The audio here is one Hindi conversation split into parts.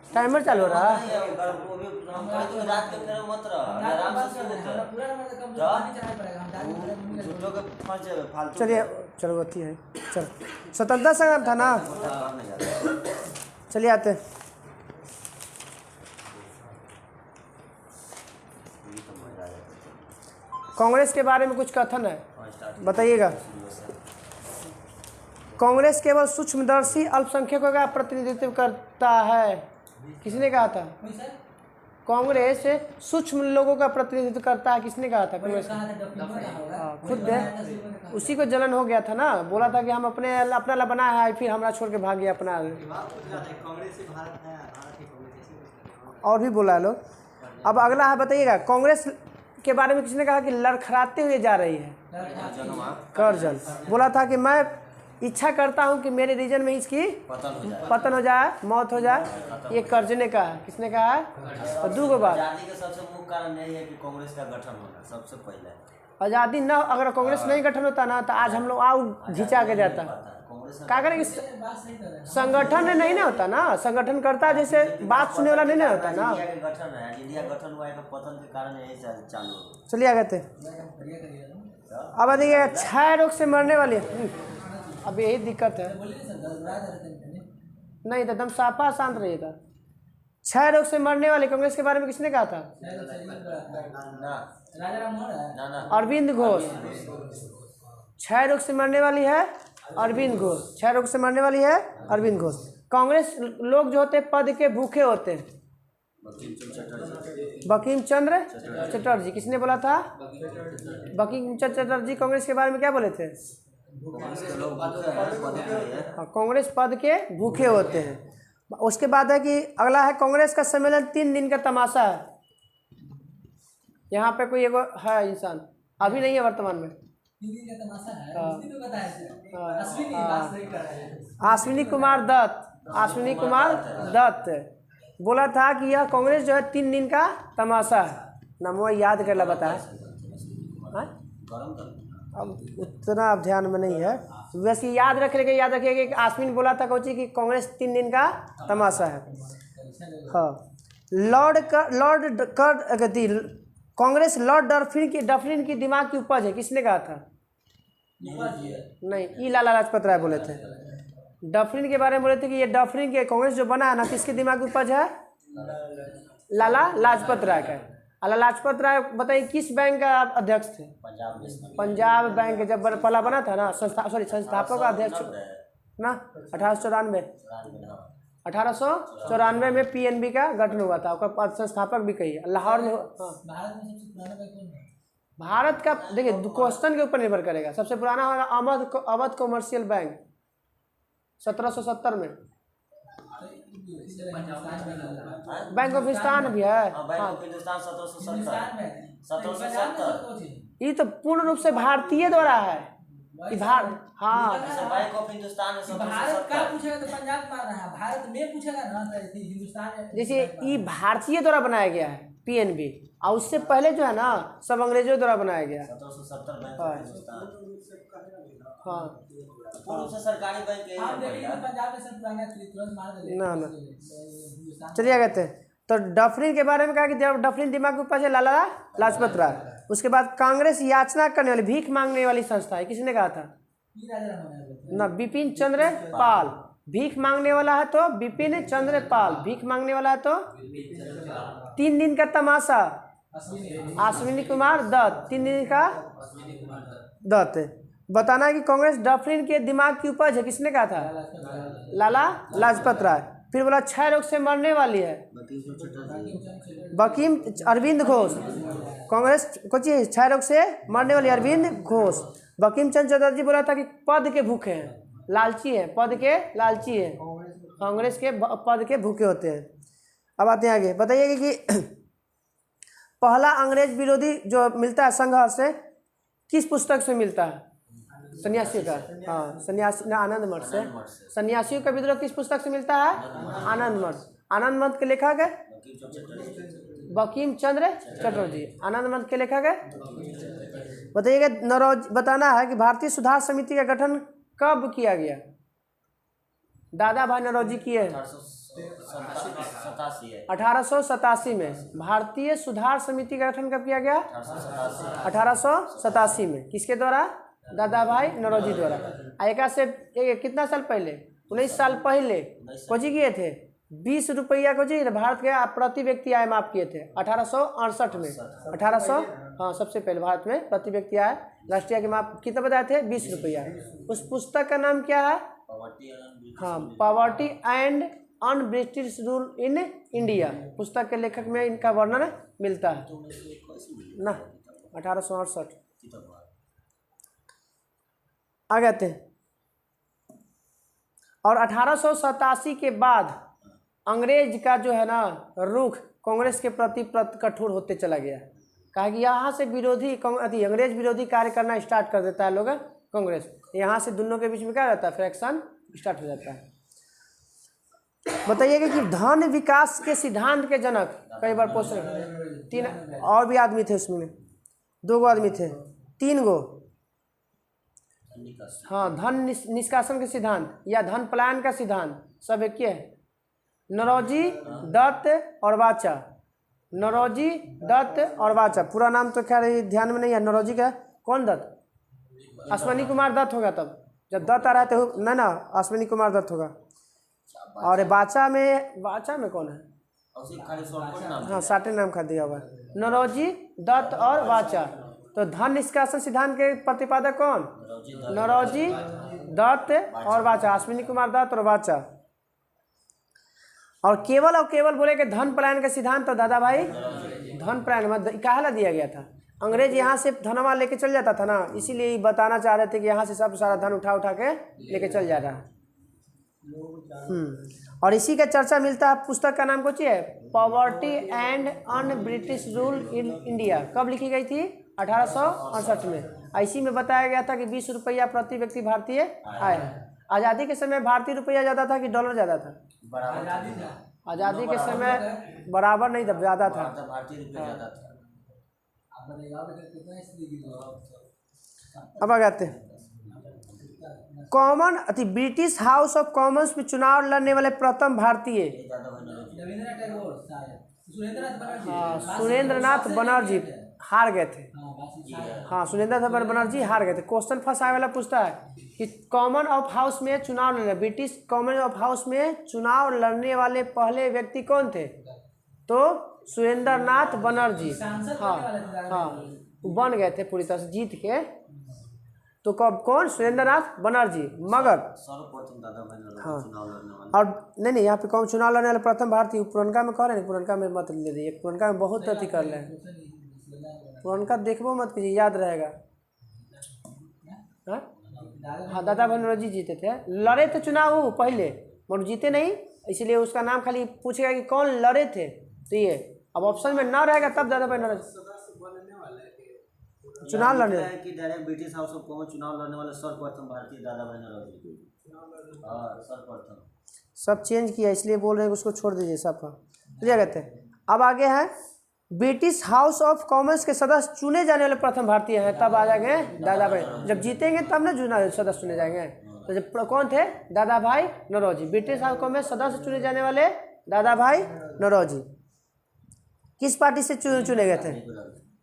टाइमर चालू हो रहा है। चलिए चलो अच्छी है। चल स्वतंत्रता संग्राम था ना। चलिए आते। कांग्रेस के बारे में कुछ कथन है, बताइएगा। कांग्रेस केवल सूक्ष्मदर्शी अल्पसंख्यकों का प्रतिनिधित्व करता है। किसने कहा था? कांग्रेस सूक्ष्म लोगों का प्रतिनिधित्व करता है। किसने कहा था? कांग्रेस खुद है। उसी को जलन हो गया था ना, बोला था कि हम अपना ला बनाया है, फिर हमरा छोड़ के भाग गया अपना। और भी बोला लो। अब अगला है, बताइएगा। कांग्रेस के बारे में किसने कहा कि लड़खड़ाते हुए जा रही है? करजन बोला था कि मैं इच्छा करता हूं कि मेरे रीजन में इसकी पतन हो जाए, मौत हो जाए। ये करजन ने कहा। किसने कहा है? और दूसरी बात, आजादी का सबसे मुख्य कारण यही है कि कांग्रेस का गठन होना सबसे पहले। आज़ादी न अगर कांग्रेस नहीं गठन होता ना तो आज हम लोग आउ घिंचा के जाता। क्या करेंगे? संगठन नहीं ना होता ना, संगठन करता जैसे बात सुनने वाला नहीं ना होता ना। गठन है, इंडिया गठन हुआ है का पतन के कारण यही चालू हो। चलिए आगे थे। अब देखिए, क्षय रोग से मरने वाले, अब यही दिक्कत है। नहीं तो एकदम साफा शांत रहिएगा। क्षय रोग से मरने वाले कांग्रेस के बारे में किसने कहा था? अरविंद घोष। क्षय रोग से मरने वाली है अरविंद घोष। क्षय रोग से मरने वाली है अरविंद घोष। कांग्रेस लोग जो होते हैं पद के भूखे होते हैं। बंकिम चंद्र चटर्जी। किसने बोला था? बंकिम चंद्र चटर्जी कांग्रेस के बारे में क्या बोले थे? कांग्रेस पद के भूखे होते हैं। उसके बाद है कि अगला है, कांग्रेस का सम्मेलन 3 दिन का तमाशा है। यहाँ पे कोई एगो है इंसान, अभी नहीं है वर्तमान में। अश्विनी कुमार दत्त। अश्विनी कुमार दत्त बोला था कि यह कांग्रेस जो है 3 दिन का तमाशा है। नाम याद कर ला बताए। अब उतना अब ध्यान में नहीं है, वैसे याद रखिएगा। याद रखिएगा कि अश्विन बोला था कोची कि कांग्रेस 3 दिन का तमाशा है। हाँ, कांग्रेस लॉर्ड डफरिन की दिमाग की उपज है। किसने कहा था? नहीं, ई लाला लाजपत राय बोले थे। डफरिन के बारे में बोले थे कि ये डफरिन के कांग्रेस जो बना है ना, किसकी दिमाग की उपज है? लाला लाजपत राय का। लाला लाजपत राय बताइए किस बैंक का अध्यक्ष थे? पंजाब बैंक जब पहला बना था ना, संस्थापक अध्यक्ष ना 1894 में पीएनबी का गठन हुआ था। उसका संस्थापक भी कही लाहौर में। भारत का देखिए क्वेश्चन के ऊपर निर्भर करेगा। सबसे पुराना होगा अवध कॉमर्शियल बैंक 1770 में। बैंक ऑफ हिंदुस्तान भी है। ये तो पूर्ण रूप से भारतीय द्वारा है। हाँ, बैंक ऑफ हिंदुस्तान भारत का पूछेगा तो पंजाब मार रहा है, भारत में पूछेगा ना तो हिंदुस्तान। जैसे ये भारतीय द्वारा बनाया गया है पीएनबी, और उससे पहले जो है ना सब अंग्रेजों द्वारा बनाया गया। 1770 बैंक हाँ। ऑफ हिंदुस्तान। हाँ, पूर्व से सरकारी बैंक यही है। पंजाब में सब पुराना तुरंत मार दे ना। चलिए आगे थे। तो डफरिन के बारे में कहा कि जब डफरिन दिमाग के ऊपर है लाला लाजपत राय। उसके बाद कांग्रेस याचना करने वाली, भीख मांगने वाली संस्था है। किसने कहा था? ना, बिपिन चंद्र पाल। भीख मांगने वाला है तो बिपिन चंद्र पाल। भीख मांगने वाला है तो 3 दिन का तमाशा अश्विनी कुमार दत्त। 3 दिन का दत्त। बताना है कि कांग्रेस डफरिन के दिमाग की उपज है। किसने कहा था? लाला लाजपत राय। फिर बोला क्षय रोग से मरने वाली है बंकिम अरविंद घोष। कांग्रेस कुछ क्षय रोग से मरने वाली अरविंद घोष। बंकिम चंद्र चटर्जी बोला था कि पद के भूखे हैं, लालची है, पद के लालची है। कांग्रेस के पद के भूखे होते हैं। अब आते हैं आगे। बताइए कि पहला अंग्रेज विरोधी जो मिलता है संघर्ष से किस पुस्तक से मिलता है? सन्यासी का। हाँ, सन्यासी ना, आनंद मठ से। सन्यासियों का विद्रोह किस पुस्तक से मिलता है? आनंद मठ। आनंद मठ के लेखक है बंकिम चंद्र चटर्जी। आनंद मठ के लेखक है। बताइएगा, बताना है कि भारतीय सुधार समिति का गठन कब किया गया? दादा भाई नौरोजी किए हैं? 1887 है। 1887 में। भारतीय सुधार समिति का गठन कब किया गया? 1887 में। किसके द्वारा? दादा भाई नौरोजी द्वारा। एक से कितना साल पहले? 19 साल पहले कोची किए थे? 20 रुपया को जी भारत के प्रति व्यक्ति आय माफ किए थे 1868 में। 1800 हाँ सबसे पहले भारत में प्रति व्यक्ति आय राष्ट्रीय आय के माफ कितना बताए थे? 20 रुपया। उस पुस्तक का नाम क्या है? हाँ, poverty and un British rule in India. पुस्तक के लेखक में इनका वर्णन मिलता है ना। 1868 आ गए थे। और 1887 के बाद अंग्रेज का जो है ना रुख कांग्रेस के प्रति कठोर होते चला गया। कहा कि यहाँ से विरोधी अंग्रेज विरोधी कार्य करना स्टार्ट कर देता है लोग कांग्रेस। यहाँ से दोनों के बीच में क्या रहता है? फ्रैक्शन स्टार्ट हो जाता है। बताइएगा कि धन विकास के सिद्धांत के जनक कई बार पोस्ट 3 और भी आदमी थे उसमें, 2 आदमी थे, 3 गो। हाँ, धन निष्कासन के सिद्धांत या धन पलायन का सिद्धांत सब एक ही है। नौरोजी, दत्त और वाचा। नौरोजी, दत्त और वाचा। पूरा नाम तो खैर ध्यान में नहीं है। नौरोजी का कौन दत्त? अश्विनी कुमार दत्त होगा। तब जब दत्त आ रहा है तो ना अश्विनी कुमार दत्त होगा। और वाचा में कौन है? हाँ साटे नाम खा दिया हुआ है। नौरोजी, दत्त और वाचा। तो धन निष्कासन सिद्धांत के प्रतिपादक कौन? नौरोजी, दत्त और वाचा। अश्विनी कुमार दत्त और वाचा। और केवल बोले कि धन पलायन का सिद्धांत तो दादा भाई धन पलायन में काहे दिया गया था? अंग्रेज यहाँ से धनवा लेके चल जाता था ना, इसीलिए बताना चाह रहे थे कि यहाँ से सब सारा धन उठा के लेके चल जा रहा है। और इसी का चर्चा मिलता है। पुस्तक का नाम कुछ है? Poverty and un British rule in India. कब लिखी गई थी? 1868 में। इसी में बताया गया था कि 20 रुपया प्रति व्यक्ति भारतीय आय है। आज़ादी के समय भारतीय रुपया ज़्यादा था कि डॉलर ज़्यादा था? आज़ादी के समय बराबर नहीं था, ज़्यादा था। अब आ जाते common British house of Commons में चुनाव लड़ने वाले प्रथम भारतीय सुरेंद्रनाथ बनर्जी हार गए थे। हाँ, सुरेंद्रनाथ बनर्जी हार गए थे। क्वेश्चन फर्स्ट आने वाला पूछता है कि कॉमन ऑफ हाउस में चुनाव लड़ने, ब्रिटिश कॉमन ऑफ हाउस में चुनाव लड़ने वाले पहले व्यक्ति कौन थे? तो सुरेंद्रनाथ बनर्जी। हाँ, बन गए थे पूरी तरह से जीत के। तो कब कौन? सुरेंद्रनाथ बनर्जी। मगर हाँ, और नहीं यहाँ पे कौन चुनाव लड़ने वाले प्रथम भारतीय? पुरनका में कह रहे हैं, पुरनका में मत ले दीजिए। पुरनका में बहुत अति कर रहे हैं। पुरनका देखबो मत कीजिए, याद रहेगा। हाँ, दादा भाई नौरोजी जीते थे। लड़े थे चुनाव पहले मगर जीते नहीं, इसलिए उसका नाम खाली पूछेगा कि कौन लड़े थे। तो ये अब ऑप्शन में ना रहेगा तब दादा भाई नौरोजी चुनाव लड़ने कि direct British house of Commons चुनाव लड़ने वाले सर्वप्रथम भारतीय दादा भाई नौरोजी। सर्वप्रथम सब चेंज किया, इसलिए बोल रहे हैं उसको छोड़ दीजिए सब का। क्या कहते हैं? अब आगे है ब्रिटिश हाउस ऑफ कॉमन्स के सदस्य चुने जाने वाले प्रथम भारतीय हैं। तब आ जाएंगे दादा भाई। जब जीतेंगे तब ना सदस्य चुने जाएंगे। तो जब कौन थे? दादा भाई नौरोजी। ब्रिटिश हाउस कॉमन्स सदस्य चुने जाने वाले दादा भाई नौरोजी। किस पार्टी से चुने गए थे?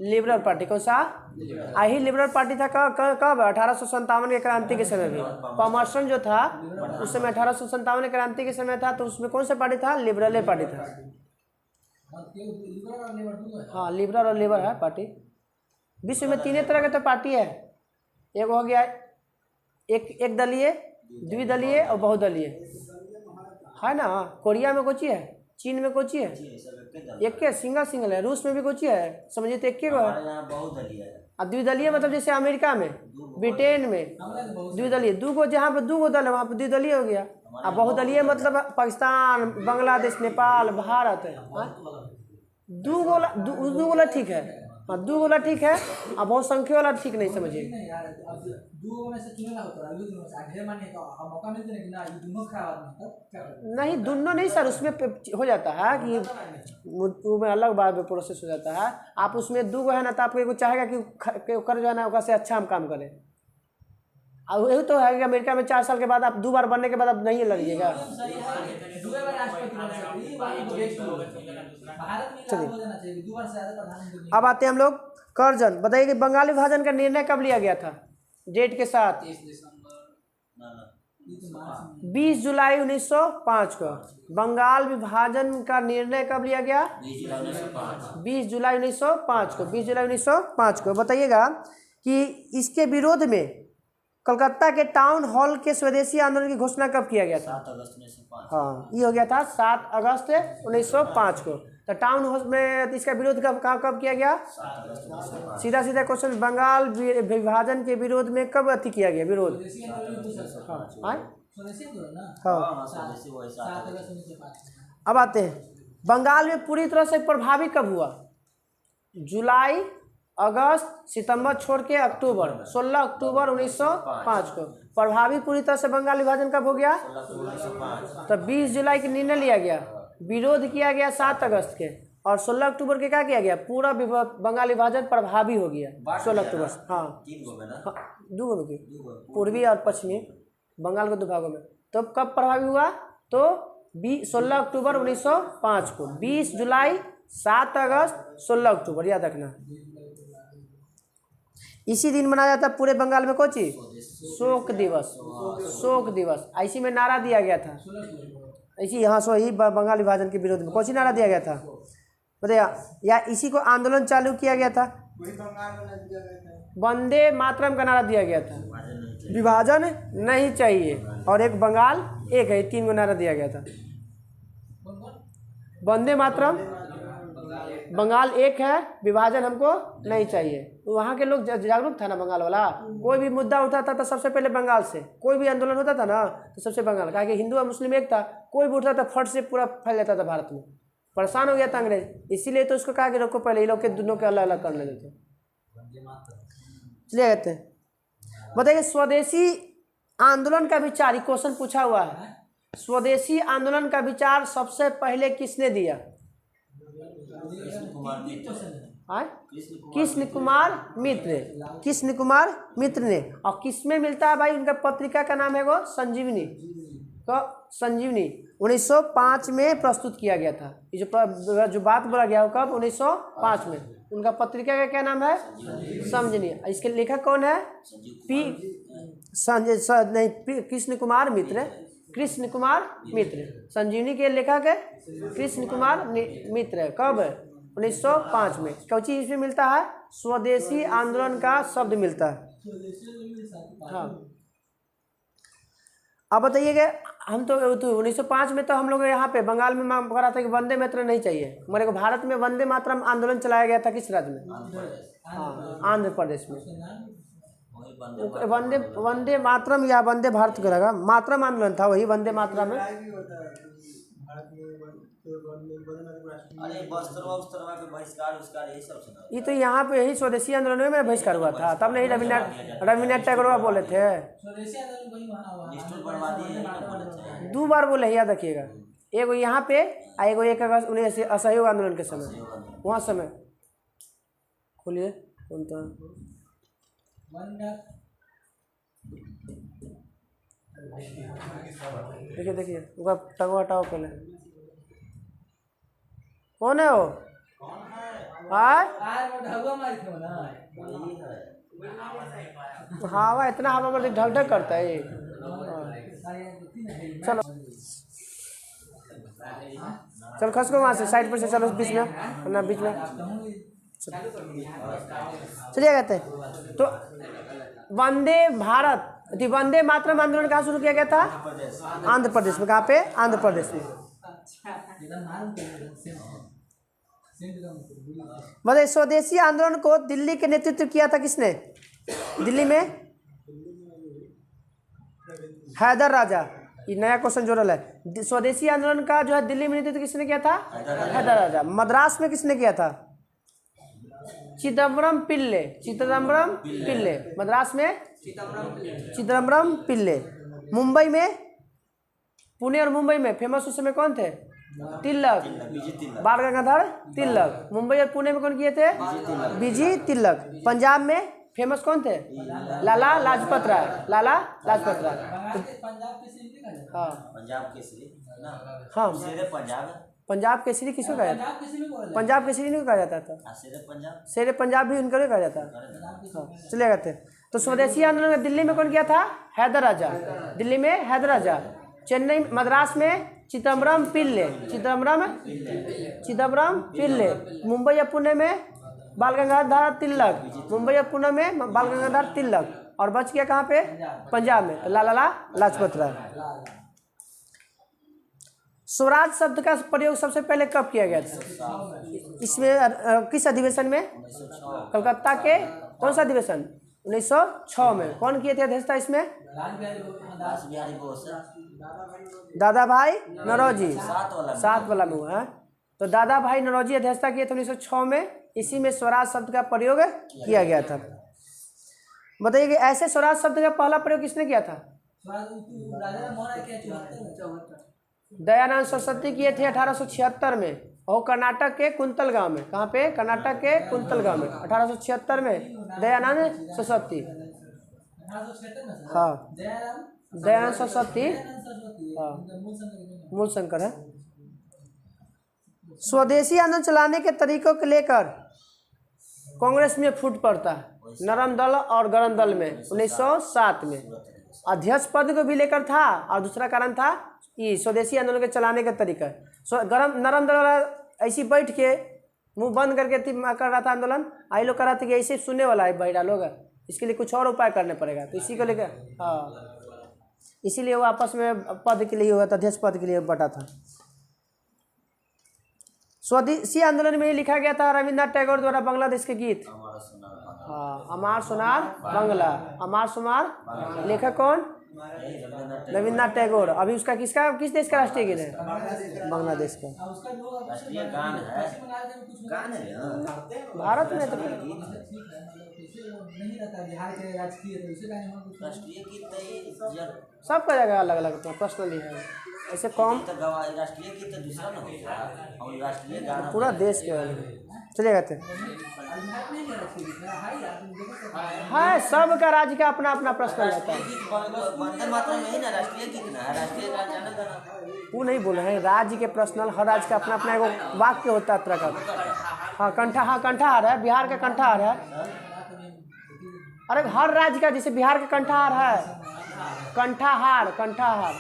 Liberal party. कौन सा? यही लिबरल पार्टी था। कब? 1857 के क्रांति के समय भी। पामर्सन जो था उस समय 1857 के क्रांति के समय था, तो उसमें कौन सा पार्टी था? लिबरल पार्टी था। हाँ, लिबरल और लेबर है पार्टी। विश्व में 3 तरह के तो पार्टी है। एक हो गया एक दलीय, द्विदलीय और बहुदलीय है ना। कोरिया में कोची है, चीन में कोची है, एक के सिंगल है। रूस में भी कोची है, समझिए तो एक के है। और द्विदलीय मतलब जैसे अमेरिका में, ब्रिटेन में द्विदलीय 2 गो, जहाँ पर 2 गो दल है वहाँ पर द्विदलीय हो गया। और बहुदलीय मतलब पाकिस्तान, बांग्लादेश, नेपाल, भारत। 2 गोला ठीक है। हाँ, 2 गोला ठीक है। और बहुसंख्य वाला ठीक नहीं, समझिए। नहीं, दोनों नहीं सर, उसमें हो जाता है कि उसमें अलग बात में प्रोसेस हो जाता है। आप उसमें 2 गो है ना, तो आपको एगो चाहेगा कि कर जो है ना ओका से अच्छा हम काम करें। अब यही तो है कि अमेरिका में 4 साल के बाद आप 2 बार बनने के बाद आप नहीं लड़िएगा। सही है, 2 बार राष्ट्रपति बन सकते हैं, ये बात तो बेस्ट हो भारत में लागू हो जाना चाहिए 2 बार से ज्यादा प्रधानमंत्री। अब आते हैं हम लोग कर्जन। बताइए कि बंगाल विभाजन का निर्णय कब लिया गया था डेट के साथ? 30 दिसंबर ना ना 20 जुलाई 1905 को। बंगाल विभाजन का निर्णय कब लिया गया? 20 जुलाई 1905 को। 20 जुलाई 1905 को। बताइएगा कि इसके विरोध में कलकत्ता के टाउन हॉल के स्वदेशी आंदोलन की घोषणा कब किया गया था? 7 अगस्त 1905। हाँ, ये हो गया था 7 अगस्त 1905 को। तो टाउन हॉल में इसका विरोध कब किया गया? 7 अगस्त 1905। सीधा सीधा क्वेश्चन, बंगाल विभाजन के विरोध में कब अति किया गया विरोध? स्वदेशी आंदोलन तो स्वदेशी आंदोलन ना। हाँ। स्वदेशी वही 7 7 अगस्त 1905। अब आते हैं बंगाल में पूरी तरह से प्रभावी कब हुआ? जुलाई, अगस्त, सितंबर छोड़ के अक्टूबर। 16 अक्टूबर 1905 को प्रभावी पूरी तरह से बंगाल विभाजन कब हो गया? 1905। तो 20 जुलाई के निर्णय लिया गया, विरोध किया गया 7 अगस्त के, और 16 अक्टूबर के क्या किया गया? पूरा बंगाल विभाजन प्रभावी हो गया 16 अक्टूबर से। हाँ, 3 गो में ना, 2 गो में की, 2 गो पूर्वी और पश्चिमी बंगाल के 2 भागों में। तो कब प्रभावी हुआ? तो 16 अक्टूबर 1905 को। 20 जुलाई, 7 अगस्त, 16 अक्टूबर, याद रखना। इसी दिन मनाया जाता है पूरे बंगाल में कौन चीज? शोक दिवस। शोक दिवस इसी में नारा दिया गया था। इसी यहाँ सो ही बंगाल विभाजन के विरोध में कौन सी नारा दिया गया था बताइए? या इसी को आंदोलन चालू किया गया था? वंदे मातरम का नारा दिया गया था। विभाजन नहीं चाहिए और एक बंगाल एक है, 3 गो नारा दिया गया था। वंदे मातरम, बंगाल एक है, विभाजन हमको नहीं चाहिए। वहाँ के लोग जागरूक था ना, बंगाल वाला। कोई भी मुद्दा उठाता था सबसे पहले बंगाल से, कोई भी आंदोलन होता था ना तो सबसे बंगाल, कहा कि हिंदू और मुस्लिम एक था, कोई भी उठता था फट से पूरा फैल जाता था भारत में। परेशान हो गया था अंग्रेज, इसीलिए तो उसको कहा कि रोको पहले ये लोग के दोनों के अलग अलग कर लेते थे। चलिए कहते हैं, बताइए स्वदेशी आंदोलन का विचार, ये क्वेश्चन पूछा हुआ है, स्वदेशी आंदोलन का विचार सबसे पहले किसने दिया? कृष्ण कुमार मित्र। कृष्ण कुमार मित्र ने। और किसमें मिलता है भाई? उनका पत्रिका का नाम है वो संजीवनी। तो संजीवनी 1905 में प्रस्तुत किया गया था। ये जो बात बोला गया वो कब? 1905 में। उनका पत्रिका का क्या नाम है? संजीवनी। इसके लेखक कौन है? कृष्ण कुमार मित्र। कृष्ण कुमार मित्र संजीवनी के लेखक है कृष्ण कुमार मित्र। कब? 1905 में। कौची इसमें मिलता है? स्वदेशी आंदोलन का शब्द मिलता है। हाँ, अब बताइएगा, हम तो 1905 में तो हम लोग यहाँ पे बंगाल में मांग करा था कि वंदे मातरम नहीं चाहिए। हमारे को भारत में वंदे मातरम आंदोलन चलाया गया था किस राज्य में? हाँ, आंध्र प्रदेश में। वंदे मातरम या वंदे भारत को लगा, मातरम आंदोलन था वही वंदे मातरम में। अरे वस्त्रवा के बहिष्कार उसकार यही सब सुना। ये तो यहाँ पे यही स्वदेशी आंदोलन में बहिष्कार हुआ था, तब नहीं रविन्द्रनाथ टैगोर बोले थे। स्वदेशी आंदोलन वही वहाँ हुआ। निष्ठुर बर्बादी यही तो बोले थे। 2 बार बोले, याद रखिएगा। एगो यहाँ पे आ एगो 1 अगस्त 19 असहयोग आंदोलन के समय, वहाँ समय। खोलिए कौन था? देखिए देखिए उनका टंगवा हटाओ पहले। कौन है वो? हवा इतना हवा में ढक ढक करता है ये। चलो चल खस को वहाँ से साइड पर से, चलो बीच में ना, बीच में चलिए। कहते हैं तो वंदे भारत, वंदे मातरम आंदोलन कहाँ शुरू किया गया था? आंध्र प्रदेश में। कहाँ पे? आंध्र प्रदेश में। मतलब स्वदेशी आंदोलन को दिल्ली के नेतृत्व किया था किसने? दिल्ली में हैदर राजा। ये नया क्वेश्चन जोड़ल है। स्वदेशी आंदोलन का जो है दिल्ली में नेतृत्व किसने किया था? हैदर राजा। मद्रास में किसने किया था? चिदम्बरम पिल्ले। चिदम्बरम पिल्ले मद्रास में, चिदम्बरम पिल्ले। मुंबई में, पुणे और मुंबई में फेमस उस समय कौन थे? तिलक, बाल गंगाधर तिलक। मुंबई और पुणे में कौन किए थे? बीजी तिलक। पंजाब में फेमस कौन थे? लाला लाजपत राय, लाला लाजपत राय। पंजाब के सिंह का है। हाँ पंजाब केसरी ना, हाँ, शेरे पंजाब, पंजाब केसरी किसको कहा जाता? पंजाब के सिंह बोल रहे पंजाब केसरी नहीं कहा जाता था, शेरे पंजाब, शेर पंजाब भी उनको नहीं कहा जाता। हैं। हाँ चलिए कहते हैं। तो स्वदेशी आंदोलन में दिल्ली में कौन किया था? हैदर राजा। दिल्ली में हैदर राजा। चेन्नई मद्रास में चिदम्बरम पिल्ले, चिदम्बरम पिल्ले। मुंबई या पुणे में बाल गंगाधर तिलक, मुंबई या पुणे में बाल गंगाधर तिलक। और बच गया कहाँ पे? पंजाब में, तो लाला लाजपत राय। स्वराज शब्द का प्रयोग सबसे पहले कब किया गया था? इसमें किस अधिवेशन में? कलकत्ता के कौन सा अधिवेशन? 1906 में। कौन किए थे अध्यक्षता इसमें? रासबिहारी बोस, दादा भाई नौरोजी। सात वाला में हुआ है। तो दादा भाई नौरोजी अध्यक्षता किए थे 1906 में। इसी में स्वराज शब्द का प्रयोग किया गया था। बताइए कि ऐसे स्वराज शब्द का पहला प्रयोग किसने किया था? राजा मोहन के 74 दयानंद सरस्वती किए थे 1876 में, और कर्नाटक के कुंतल गांव में। कहाँ पे? कर्नाटक के कुंतल गांव में 1876 में दयानंद सरस्वती। 1876 में सर। हाँ दयानंद सरस्वती हाँ मूल शंकर है। स्वदेशी आंदोलन चलाने के तरीकों को लेकर कांग्रेस में फूट पड़ता है, नरम दल और गरम दल में 1907 में। अध्यक्ष पद को भी लेकर था, और दूसरा कारण था ये स्वदेशी आंदोलन के चलाने का तरीका। नरम दल वाला ऐसी बैठ के मुंह बंद करके कर रहा था आंदोलन। आई लोग कर रहा था कि ऐसे सुनने वाला है बहिरा लोग, इसके लिए कुछ और उपाय करने पड़ेगा। तो इसी को लेकर हाँ, इसीलिए वो आपस में पद के लिए हुआ था, अध्यक्ष पद के लिए बटा था। स्वदेशी आंदोलन में लिखा गया था रविन्द्रनाथ टैगोर द्वारा बांग्लादेश के गीत। हाँ, अमार सोनार बांग्ला, अमार सोनार। लेखक कौन? रविन्द्रनाथ टैगोर। अभी उसका किस देश का राष्ट्रीय गीत है? बांग्लादेश का। उसका लोग राष्ट्रीय गान है, गान है भारत में तो नहीं रहता बिहार के राजकीय, तो उसे गाने में राष्ट्रीय गीत सबका जगह अलग अलग पर्सनली है, ऐसे कौन राष्ट्रीय गीत तो दूसरा ना होगा, और राष्ट्रीय गान पूरा देश के अलग है। चलिए कहते हैं हाँ, सबका राज्य का अपना अपना पर्सनल रहता है। वंदे मातरम में ही ना राष्ट्रीय गीत ना, राष्ट्रीय गान जाना गाना वो नहीं बोल रहे हैं, राज्य के पर्सनल, हर राज्य का अपना अपना एगो वाक्य होता है तरह का। हाँ कंठा, हाँ कंठाहार है, बिहार का कंठाहार है। अरे हर राज्य का, जैसे बिहार का कंठाहार है, कंठाहार कंठाहार।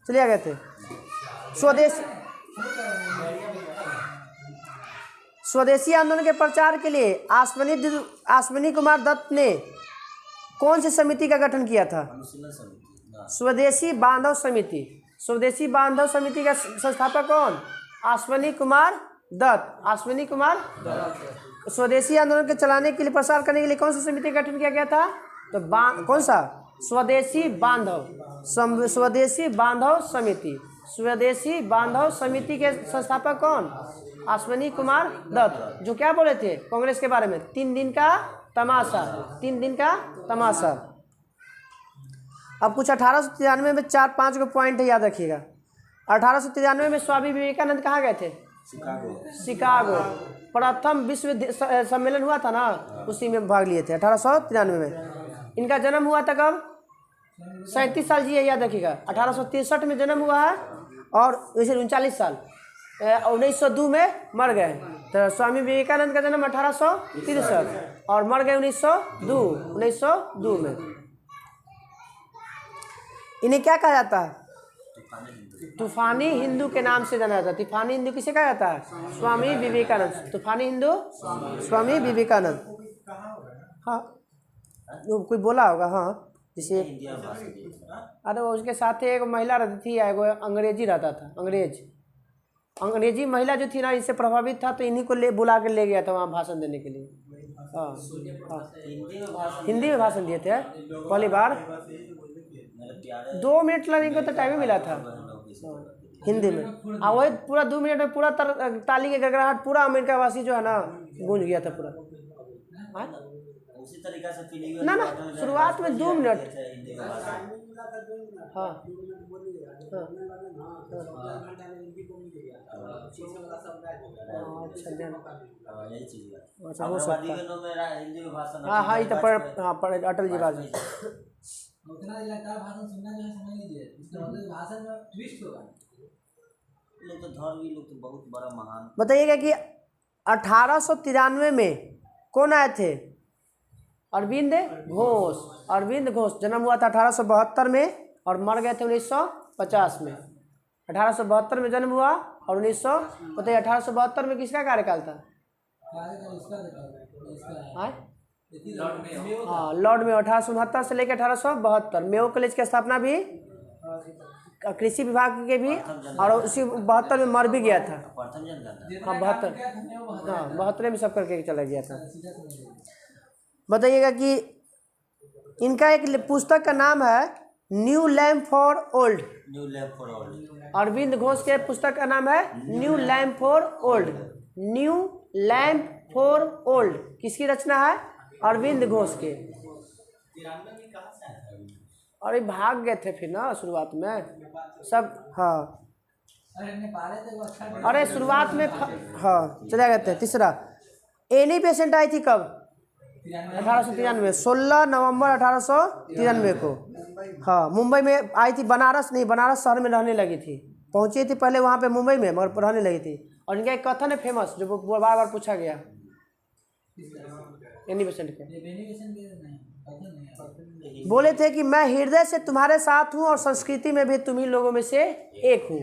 चलिए गए थे स्वदेशी आंदोलन के प्रचार के लिए अश्विनी कुमार दत्त ने कौन सी समिति का गठन किया था? स्वदेशी बांधव समिति। स्वदेशी बांधव समिति का संस्थापक कौन? अश्विनी कुमार दत्त। अश्विनी कुमार दत्त। स्वदेशी आंदोलन के चलाने के लिए, प्रसार करने के लिए कौन सी समिति का गठन किया गया था? तो कौन सा? स्वदेशी बांधव, स्वदेशी बांधव समिति। स्वदेशी बांधव समिति के संस्थापक कौन? अश्विनी कुमार दत्त। जो क्या बोले थे कांग्रेस के बारे में? 3 दिन का तमाशा, 3 दिन का तमाशा। अब कुछ 1893 में 4-5 को पॉइंट है, याद रखिएगा। 1893 में स्वामी विवेकानंद कहाँ गए थे? शिकागो। प्रथम विश्व सम्मेलन हुआ था ना, उसी में भाग लिए थे 1893 में। इनका जन्म हुआ था कब? 37 साल जी है, याद रखिएगा। 1863 में जन्म हुआ है, और वैसे 39 साल 1902 में मर गए। तो स्वामी विवेकानंद का जन्म 1863 और मर गए 1902 में। इन्हें क्या कहा जाता है? तूफानी हिंदू के नाम से जाना जाता है। तूफानी हिंदू किसे कहा जाता है? स्वामी विवेकानंद। तूफानी हिंदू स्वामी विवेकानंद। हाँ, वो कोई बोला होगा। हाँ, जैसे अरे वो उसके साथ एक महिला रहती थी, एगो अंग्रेजी रहता था। अंग्रेजी महिला जो थी ना, इससे प्रभावित था, तो इन्हीं को बुला के ले गया था वहाँ भाषण देने के लिए। हाँ, हिंदी में भाषण दिए थे पहली बार। 2 मिनट लगने को तो टाइम ही मिला था हिंदी में, और वही पूरा 2 मिनट में पूरा ताली के गड़गड़ाहट पूरा अमेरिका वासी जो है ना गूंज गया था पूरा। उसी तरीका से ना शुरुआत में 2 मिनट। हाँ, अच्छा ध्यान, यही चीज है। अच्छा हो अग्रवादी सकता के लोग में हिंदी में भाषण हाँ हाँ, ये तो पर अटल जी बाजू उतना लगातार भाषण सुनना जो है समझ लीजिए, इसका मतलब भाषण में ट्विस्ट होगा। लोग तो धर्मी लोग तो बहुत बड़ा महान। बताइएगा कि 1893 में कौन आए थे? अरविंद घोष। अरविंद घोष जन्म हुआ था 1872 में और मर गए थे 1950 में। 1872 में जन्म हुआ और 1900 बताइए 1872 में किसका कार्यकाल था? हाँ, लॉर्ड मेयो। 1869 से लेकर 1872 मेयो कॉलेज की स्थापना भी कृषि विभाग के भी, और उसी 72 में मर भी गया था। प्रथम जनगणना। हाँ 72, हाँ 72 में सब करके चला गया था। बताइएगा कि इनका एक पुस्तक का नाम है new lamp for old. New lamp for old. Arvind Ghosh के पुस्तक का नाम है new lamp for old. New lamp for old किसकी रचना है? अरविंद घोष के। अरे भाग गए थे फिर ना शुरुआत में सब। हाँ अरे शुरुआत में हाँ चले गए थे। तीसरा एनी पेशेंट आई थी कब? 1893, 16 नवंबर 1893 को। हाँ मुंबई में आई थी। बनारस नहीं, बनारस शहर में रहने लगी थी। पहुंची थी पहले वहाँ पे मुंबई में, मगर रहने लगी थी। और इनका एक कथन है फेमस जो बार बार पूछा गया एनी पेशेंट के। बोले थे कि मैं हृदय से तुम्हारे साथ हूँ और संस्कृति में भी तुम्ही लोगों में से एक हूँ।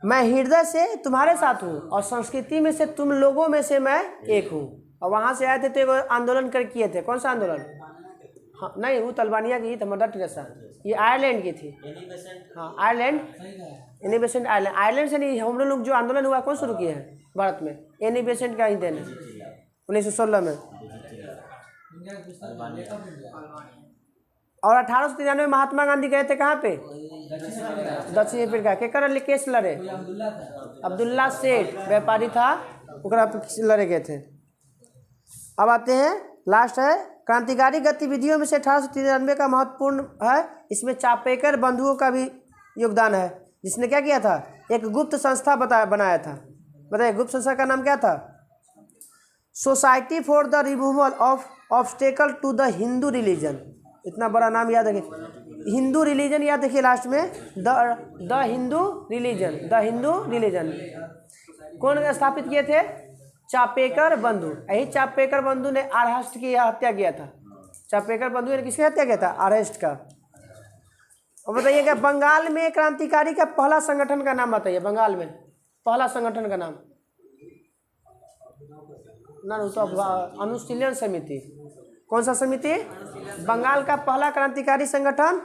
मैं हृदय से तुम्हारे साथ हूँ और संस्कृति में से तुम लोगों में से मैं एक हूँ। और वहाँ से आए थे तो एक आंदोलन कर किए थे। कौन सा आंदोलन? हाँ नहीं, वो अल्बानिया की थी, मदर टेरेसा। ये आयरलैंड की थी। हाँ Ireland, Annie Besant Ireland. Ireland से नहीं, हम लोग जो आंदोलन हुआ कौन शुरू किए हैं भारत में? एनी बेसेंट का ही देन 1916 में। और 1893 में महात्मा गांधी गए थे कहाँ पे? दक्षिण अफ्रीका। केकर केस लड़े? अब्दुल्ला सेठ व्यापारी था, ओकरा लड़े गए थे। अब आते हैं लास्ट है क्रांतिकारी गतिविधियों में से 1893 का महत्वपूर्ण है। इसमें चापेकर बंधुओं का भी योगदान है, जिसने क्या किया था? एक गुप्त संस्था बनाया था। बताइए गुप्त संस्था का नाम क्या था? Society for the removal of obstacle to the Hindu religion. इतना बड़ा नाम याद रखिए, हिंदू रिलीजन याद रखिए लास्ट में। The Hindu religion, the Hindu religion कौन स्थापित किए थे? चापेकर बंधु। यही चापेकर बंधु ने आर्यस्ट की हत्या किया था। चापेकर बंधु ने किसकी हत्या किया था? आर्यस्ट का। और बताइएगा बंगाल में क्रांतिकारी का पहला संगठन का नाम बताइए। बंगाल में पहला संगठन का नाम? ना तो अनुशीलन समिति। कौन सा समिति? बंगाल का पहला क्रांतिकारी संगठन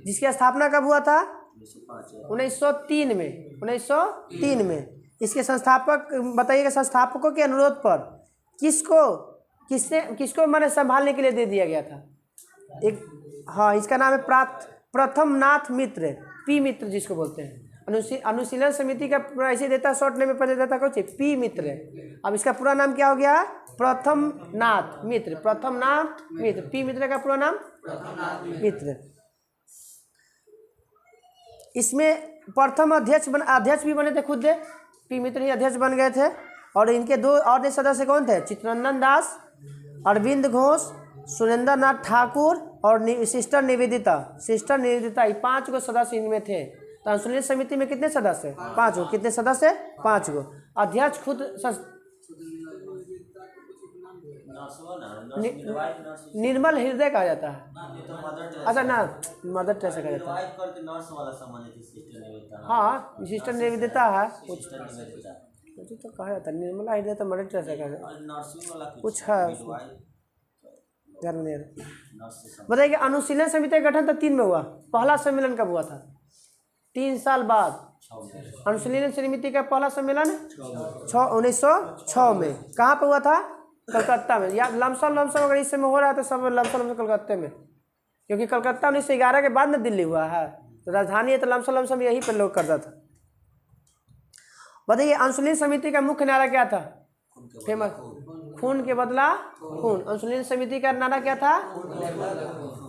जिसकी स्थापना कब हुआ था? 1903 में। 1903 में। इसके संस्थापक बताइएगा, संस्थापकों के अनुरोध पर किसको मैंने संभालने के लिए दे दिया गया था? एक हाँ, इसका नाम है प्रथम नाथ मित्र, पी मित्र जिसको बोलते हैं। अनुशीलन समिति का ऐसे देता शॉर्ट नेम में पहले देता कुछ पी मित्र। अब इसका पूरा नाम क्या हो गया? प्रथम नाथ मित्र। प्रथम नाथ मित्र, पी मित्र का पूरा नाम मित्र। इसमें प्रथम अध्यक्ष भी बने थे खुद पी मित्र ही अध्यक्ष बन गए थे। और इनके दो और सदस्य कौन थे? चित्तरंजन दास, अरविंद घोष, सुरेंद्र नाथ ठाकुर और सिस्टर निवेदिता। सिस्टर निवेदिता, ये 5 गो सदस्य इनमें थे। तो अनुशीलन समिति में कितने सदस्य? 5 गो। कितने सदस्य? 5 गो। अध्यक्ष खुद निर्मल हृदय कहा जाता है। अच्छा ना, मदर टेरेसा कहा जाता है। हाँ सिस्टर निवेदिता है कुछ तो कहा जाता है। निर्मला हृदय तो मदर टेरेसा कहा जाता है कुछ है। बताइए अनुशीलन समिति का गठन तो 3 में हुआ। पहला सम्मेलन कब हुआ था? 3 साल बाद। अनुशीलन समिति का पहला सम्मेलन 1906 में। कहाँ पे हुआ था? कलकत्ता में। या लमसम अगर इस समय हो रहा है तो सब लमसम कलकत्ते में, क्योंकि कलकत्ता 1911 के बाद ना दिल्ली हुआ है, तो राजधानी है, तो लमसम यहीं पर लोग करता था। बताइए अनुशीलन समिति का मुख्य नारा क्या था? फेमस खून के बदला खून। अनुशीलन समिति का नारा क्या था?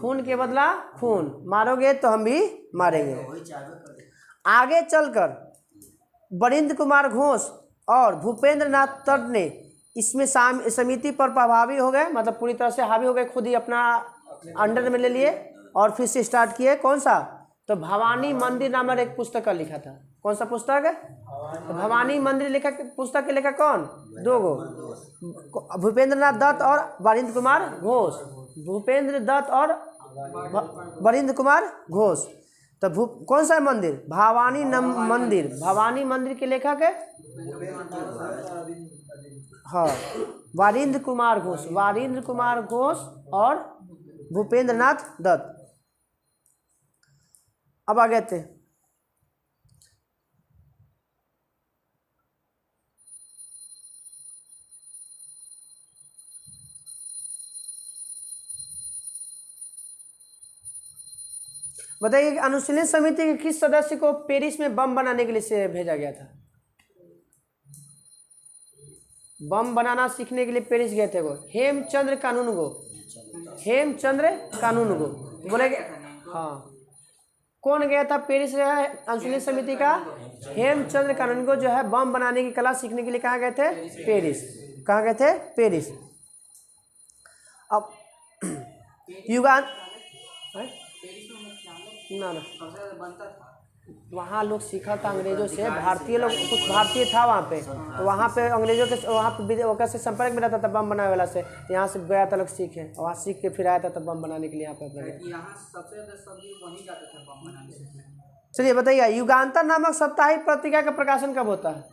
खून के बदला खून। मारोगे तो हम भी मारेंगे। आगे चलकर वरिंद्र कुमार घोष और भूपेंद्र नाथ तट ने इसमें समिति पर प्रभावी हो गए, मतलब पूरी तरह से हावी हो गए, खुद ही अपना अंडर में ले लिए और फिर से स्टार्ट किए। कौन सा? तो भवानी मंदिर नामक एक पुस्तक का लिखा था। कौन सा पुस्तक है? तो भवानी मंदिर लेखक, पुस्तक के लेखक कौन? दो गो, भूपेंद्र नाथ दत्त और वरिंद्र कुमार घोष। भूपेंद्र दत्त और वरिंद्र कुमार घोष। तो कौन सा मंदिर? भवानी मंदिर। भवानी मंदिर के लेखक है हाँ वरिंद्र कुमार घोष। वरिंद्र कुमार घोष और भूपेंद्र नाथ दत्त। अब आगे थे बताइए कि अनुशीलन समिति के किस सदस्य को पेरिस में बम बनाने के लिए से भेजा गया था? बम बनाना सीखने के लिए पेरिस गए थे वो हेमचंद्र कानूनगो। हेमचंद्र कानूनगो बोले हाँ। कौन गया था पेरिस अनुशीलन समिति का? हेमचंद्र कानूनगो जो है बम बनाने की कला सीखने के लिए कहाँ गए थे? पेरिस। कहाँ गए थे? पेरिस। अब युगान ना वहाँ लोग सीखा था अंग्रेजों से। भारतीय लोग कुछ भारतीय था वहाँ पे, तो वहाँ पे अंग्रेजों के वहाँ पे से संपर्क में रहता था बम बनाने वाला से। यहाँ से गया था लोग सीखे, वहाँ सीख के फिर आया था तब बम बनाने के लिए यहाँ पे अपने। यहाँ सबसे ज़्यादा सभी वहीं जाते थे बम बनाने। चलिए बताइए युगांतर नामक साप्ताहिक पत्रिका का प्रकाशन कब होता है?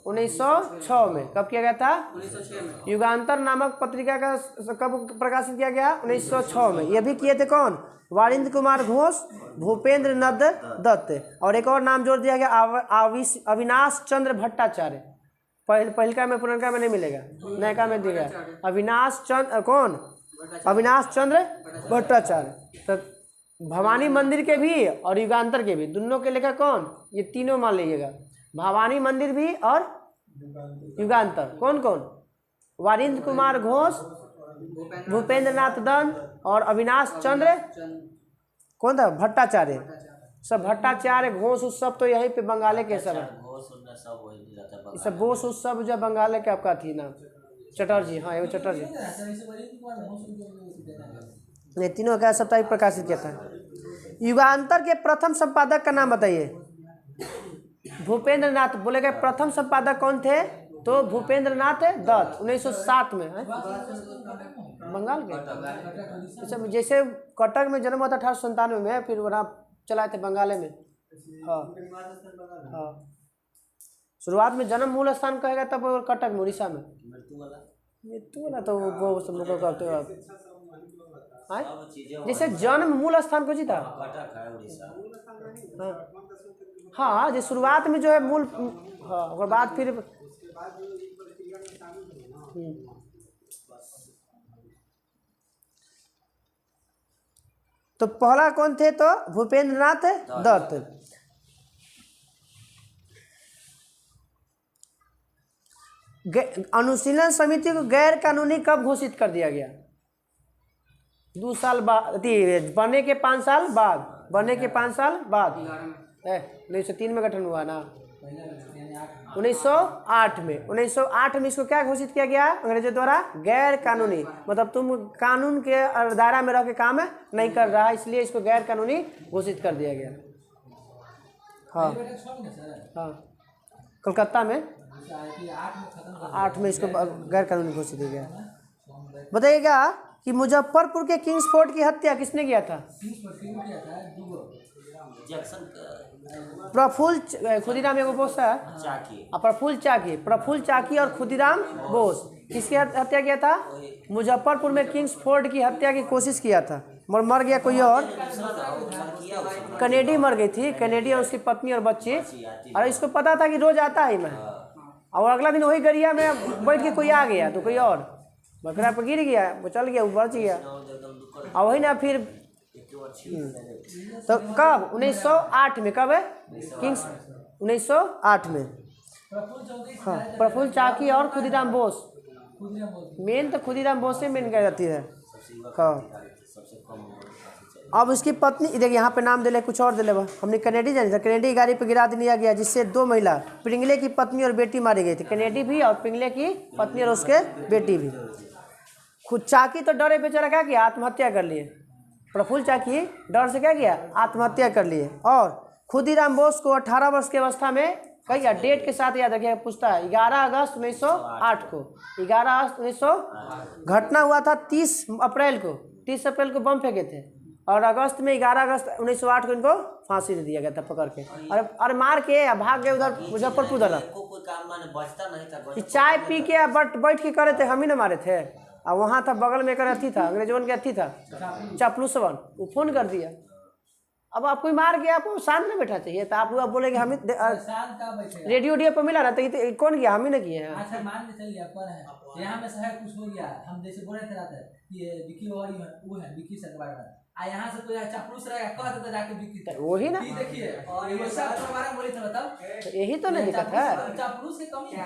1906 में। कब किया गया था? 1906 में। युगांतर नामक पत्रिका का कब प्रकाशित किया गया? 1906 में। यह भी किए थे कौन? वरिंद्र कुमार घोष, भूपेंद्र नाथ दत्त और एक और नाम जोड़ दिया गया अविनाश चंद्र भट्टाचार्य। पहिलका में पुरनका में नहीं मिलेगा, नयका में दिया गया अविनाश चंद्र। कौन? अविनाश चंद्र भट्टाचार्य। तो भवानी मंदिर के भी और युगांतर के भी दोनों के लेखक कौन? ये तीनों मान लीजिएगा, भवानी मंदिर भी और युगांतर। कौन कौन? वरिंद्र कुमार घोष, भूपेंद्र नाथ दत्त और अविनाश चंद्र कौन था? भट्टाचार्य। सब भट्टाचार्य घोष उस सब तो यहीं पे बंगाले के सब है। सब बोस उस सब जो बंगाले के आपका थी ना चटर्जी। हाँ ये चटर्जी ने तीनों का साप्ताहिक प्रकाशित किया था। युगांतर के प्रथम संपादक का नाम बताइए। भूपेंद्र नाथ बोले गए प्रथम संपादक कौन थे? तो भूपेंद्र नाथ दत्त 1907 में है बंगाल के। जैसे कटक में जन्म हुआ था 1897 में, फिर वहाँ चलाए थे बंगाले में। हाँ हाँ शुरुआत में जन्म मूल स्थान कहेगा तब कटक में उड़ीसा में। मृत्यु वाला तो वो सब लोग करते हो जैसे जन्म मूल स्थान को जीता। हाँ जो शुरुआत में जो है मूल। हाँ और बाद फिर तो पहला कौन थे? तो भूपेंद्र नाथ दत्त। अनुशीलन समिति को गैर कानूनी कब घोषित कर दिया गया? 2 साल बाद, बनने के 5 साल बाद। बनने के 5 साल बाद 1903 में गठन हुआ ना। 1908 में। 1908 में इसको क्या घोषित किया गया अंग्रेजों द्वारा? गैर कानूनी। मतलब तुम कानून के दायरा में रह के काम नहीं कर रहा है, इसलिए इसको गैर कानूनी घोषित कर दिया गया। हाँ हाँ कोलकाता में 8 में इसको गैर कानूनी घोषित किया गया। बताइएगा कि मुजफ्फरपुर के किंग्स फोर्ट की हत्या किसने किया था? प्रफुल्ल खुदीराम एगो बोस है प्रफुल्ल चाकी और खुदीराम बोस। किसकी हत्या किया था? मुजफ्फरपुर में किंग्स फोर्ट की हत्या की कोशिश किया था, मर गया कोई और। कनेडी मर गई थी, कनेडी और उसकी पत्नी और बच्ची। और इसको पता था कि रोज आता है मैं, और अगला दिन वही गरिया में बैठ के कोई आ गया तो कोई और बकरा पर गिर गया, वो चल गया, वो बच गया। और वही ना फिर तो कब? 1908 में। कब है किंग्स? 1908 में। हाँ प्रफुल्ल चाकी और खुदीराम बोस। मेन तो खुदीराम बोस से मेन कह जाती है। हाँ अब उसकी पत्नी देखिए यहाँ पे नाम दिले, कुछ और दिले बा, हमने कनेडी जानी था, कनेडी गाड़ी पर गिरा दिया गया जिससे 2 महिला पिंगले की पत्नी और बेटी मारी गई थी। कनेडी भी और पिंगले की पत्नी और उसके बेटी भी। खुद चाकी तो डरे बेचारा क्या किया, आत्महत्या कर लिए। प्रफुल्ल चाकी डर से क्या किया, आत्महत्या कर लिए। और खुदीराम बोस को 18 वर्ष की अवस्था में कहिए डेट के साथ याद रखिए, पूछता है 11 अगस्त 1908 को, 11 अगस्त 1900 घटना हुआ था 30 अप्रैल को बम फेंके थे और अगस्त में 11 अगस्त 1908 को इनको फांसी दे दिया गया था पकड़ के। और मार के भाग गए उधर मुजफ्फरपुर तरफ। कोई काम माने बचता नहीं था, चाय पी के बैठ के करे थे, हम ही ना मारे थे। और वहाँ था बगल में एक अथी था, अंग्रेजों के अथी था चापलूसवन, वो फोन कर दिया। अब आप कोई मार गया, आपको शांत में बैठा चाहिए, तो आप बोलेंगे हम रेडियो पर मिला ना, तो कौन किया, हम ही ना किए हैं। अच्छा मान के चलिए आप कह रहे हैं यहाँ में शहर कुछ हो गया, हम जैसे बोले थे रहते कि विकी वो है विकी से बारे में आ यहाँ से तो चापलूस रहेगा, कह देता जाके विकी वही ना, देखिए और ये सब बारे में बोले थे, बताओ यही तो नहीं दिक्कत है। चापलूस की कमी है।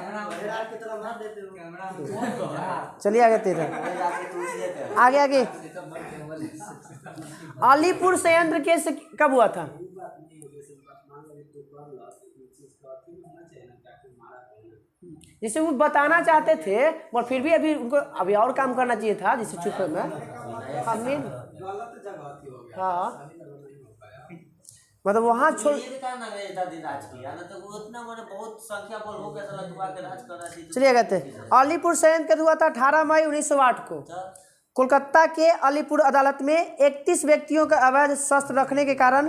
चलिए आगे तेरा आगे अलीपुर संयंत्र केस कब हुआ था? जिसे वो बताना चाहते थे और फिर भी अभी उनको अभी और काम करना चाहिए था, जिसे चुप में अमीन। हाँ मतलब वहाँ छोड़ चलिए कहते अलीपुर संयंत्र हुआ था 18 मई 1908 को कोलकाता के अलीपुर अदालत में 31 व्यक्तियों का अवैध शस्त्र रखने के कारण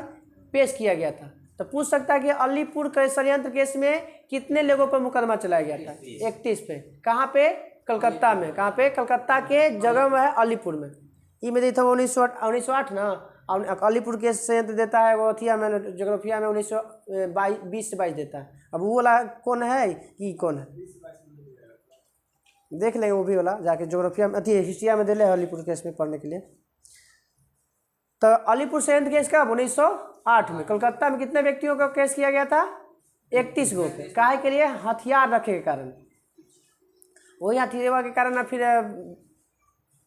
पेश किया गया था। तो पूछ सकता है कि अलीपुर के षड्यंत्र केस में कितने लोगों पर मुकदमा चलाया गया था? 31 पे। कहाँ पे? कलकत्ता में। कहाँ पे? कलकत्ता के जगह में है अलीपुर में। ई में देता वो 1908 ना, और अलीपुर के संयंत्र देता है वो अथिया में जोग्राफिया में 1920 से 22 देता है। अब वो वाला कौन है कि कौन है देख लेंगे, वो भी वाला जाके जोग्राफिया में अथी हिस्ट्रिया में दे ले अलीपुर केस में पढ़ने के लिए। तो अलीपुर संयंत्र केस कब? 1908 में। कलकत्ता में कितने व्यक्तियों का केस किया गया था? 31 गो पे। काहे के लिए? हथियार रखे के कारण। वही हथियार के कारण। फिर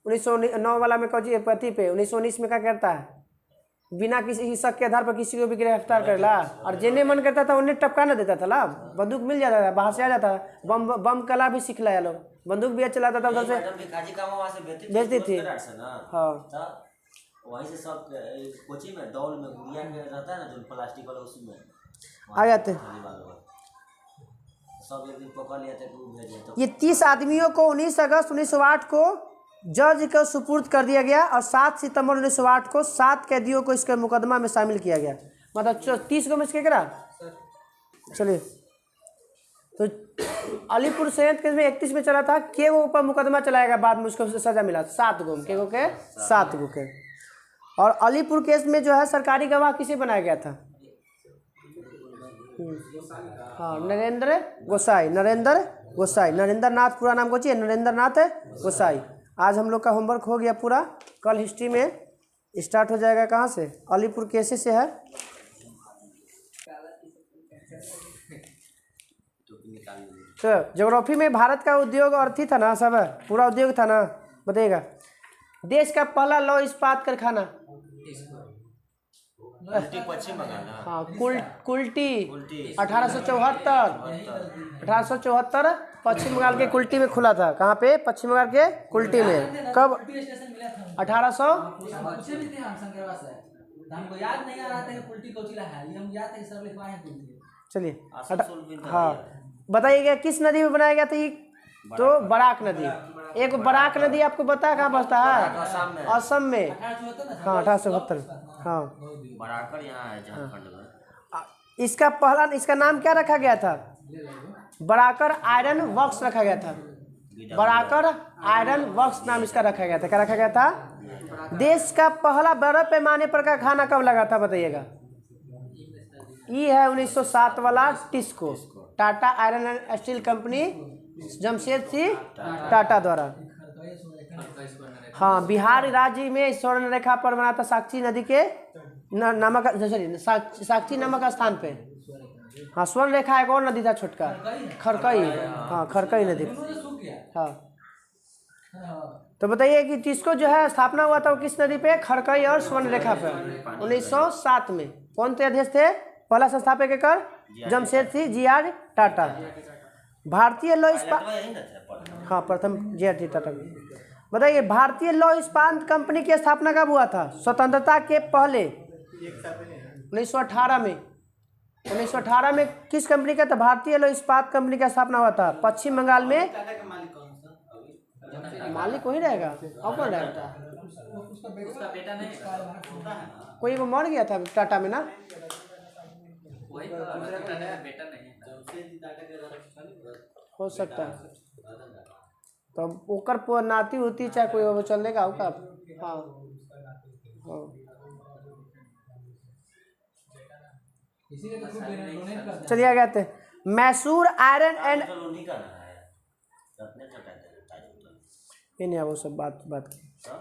1909 वाला में कौची पति पे 1919 में क्या करता है, बिना किसी शक के आधार पर किसी को भी गिरफ्तार कर ला, और जिन्हें मन करता था उन्हें टपका ना देता था ला, बंदूक मिल जाता था, बाहर से आ जाता था। बम कला भी सीख लाया लोग, बंदूक भी चलाता था उधर से भेजती थी। हाँ वहीं से सब कोचिंग में दौड़ में गुड़िया के रहता है ना जो प्लास्टिक वाला, उसमें आ जाते सब एक दिन पकड़ लिया था। ये 30 आदमियों को 19 अगस्त 1908 को जज को सुपुर्द कर दिया गया और 7 सितंबर 1908 को 7 कैदियों को इसके मुकदमा में शामिल किया गया। मतलब 30 को में इसके करा। चलिए तो अलीपुर संयंत्र केस में 31 में चला था, के वो ऊपर मुकदमा चलाएगा, बाद में उसको सजा मिला 7 गो के 7 गो के। और अलीपुर केस में जो है सरकारी गवाह किसे बनाया गया था? हाँ नरेंद्र गोसाई। नरेंद्र नाथ पूरा नाम को चाहिए, नरेंद्र नाथ गोसाई। आज हम लोग का होमवर्क हो गया पूरा, कल हिस्ट्री में स्टार्ट हो जाएगा। कहाँ से? अलीपुर कैसे से है। तो ज्योग्राफी में भारत का उद्योग अर्थी था ना, सब पूरा उद्योग था ना, बताइएगा। देश का पहला लौह इस्पात कारखाना? हाँ कुल्टी 1874 पश्चिम बंगाल के कुल्टी में खुला था। कहाँ पे? पश्चिम बंगाल के कुल्टी में। कब? 1800 हमको याद नहीं आ रहा था कि कुल्टी कोचिला है, ये हम याद है सर लिखवाए हैं कुल्टी। चलिए हाँ बताइएगा किस नदी में बनाया गया था ये? तो बराक नदी। एक बराक नदी आपको पता है कहाँ बसता है? असम में। हाँ 1872। हाँ बराकर यहाँ है झारखंड में। इसका नाम क्या रखा गया था? बराकर आयरन वर्क्स रखा गया था। बराकर आयरन वर्क्स नाम इसका रखा गया था। क्या रखा गया था? देश का पहला बड़े पैमाने पर कारखाना कब लगा था बताइएगा? ये है 1907 वाला TISCO, Tata iron and steel company, Jamshedji Tata द्वारा। हाँ बिहार राज्य में स्वर्ण रेखा पर बना था, साक्षी नदी के नामक साक्षी नामक स्थान पे। हाँ स्वर्ण रेखा एक और नदी था छोटका, खरकई। हाँ खरकई नदी। हाँ हाँ, तो बताइए कि किसको जो है स्थापना हुआ था वो किस नदी पे, खड़कई और स्वर्णरेखा पे 1907 में। कौन थे अध्यक्ष थे, पहला संस्थापक एकर जमशेद सिंह जी.आर. टाटा। भारतीय लौह इस्पात, पायलटवा यही ना था प्रथम। हाँ प्रथम जी.आर. टाटा। बताइए भारतीय लौह इस्पात कंपनी की स्थापना कब हुआ था, स्वतंत्रता के पहले 1918 में। 1918 में किस कंपनी का था, भारतीय लौह इस्पात कंपनी का स्थापना हुआ था पश्चिम बंगाल में। टाटा के मालिक कौन सा अभी? मालिक वही रहेगा और कौन रहेगा, उसका उसका बेटा नहीं होता है ना, कोई वो मर गया था टाटा में ना। वही तो टाटा का बेटा नहीं है। जमशेद जी टाटा के दादा नहीं हुआ? हो सकता है, तो ओकर नाती होती चाहे कोई वो चलेगा होगा। हाँ हाँ, इसीलिए तो खूब डोनेट करते हैं। चलिए आगे आते हैं। मैसूर आयरन एंड, तो उन्हीं का ना है, रत्न टाटा का। ये नहीं वो सब बात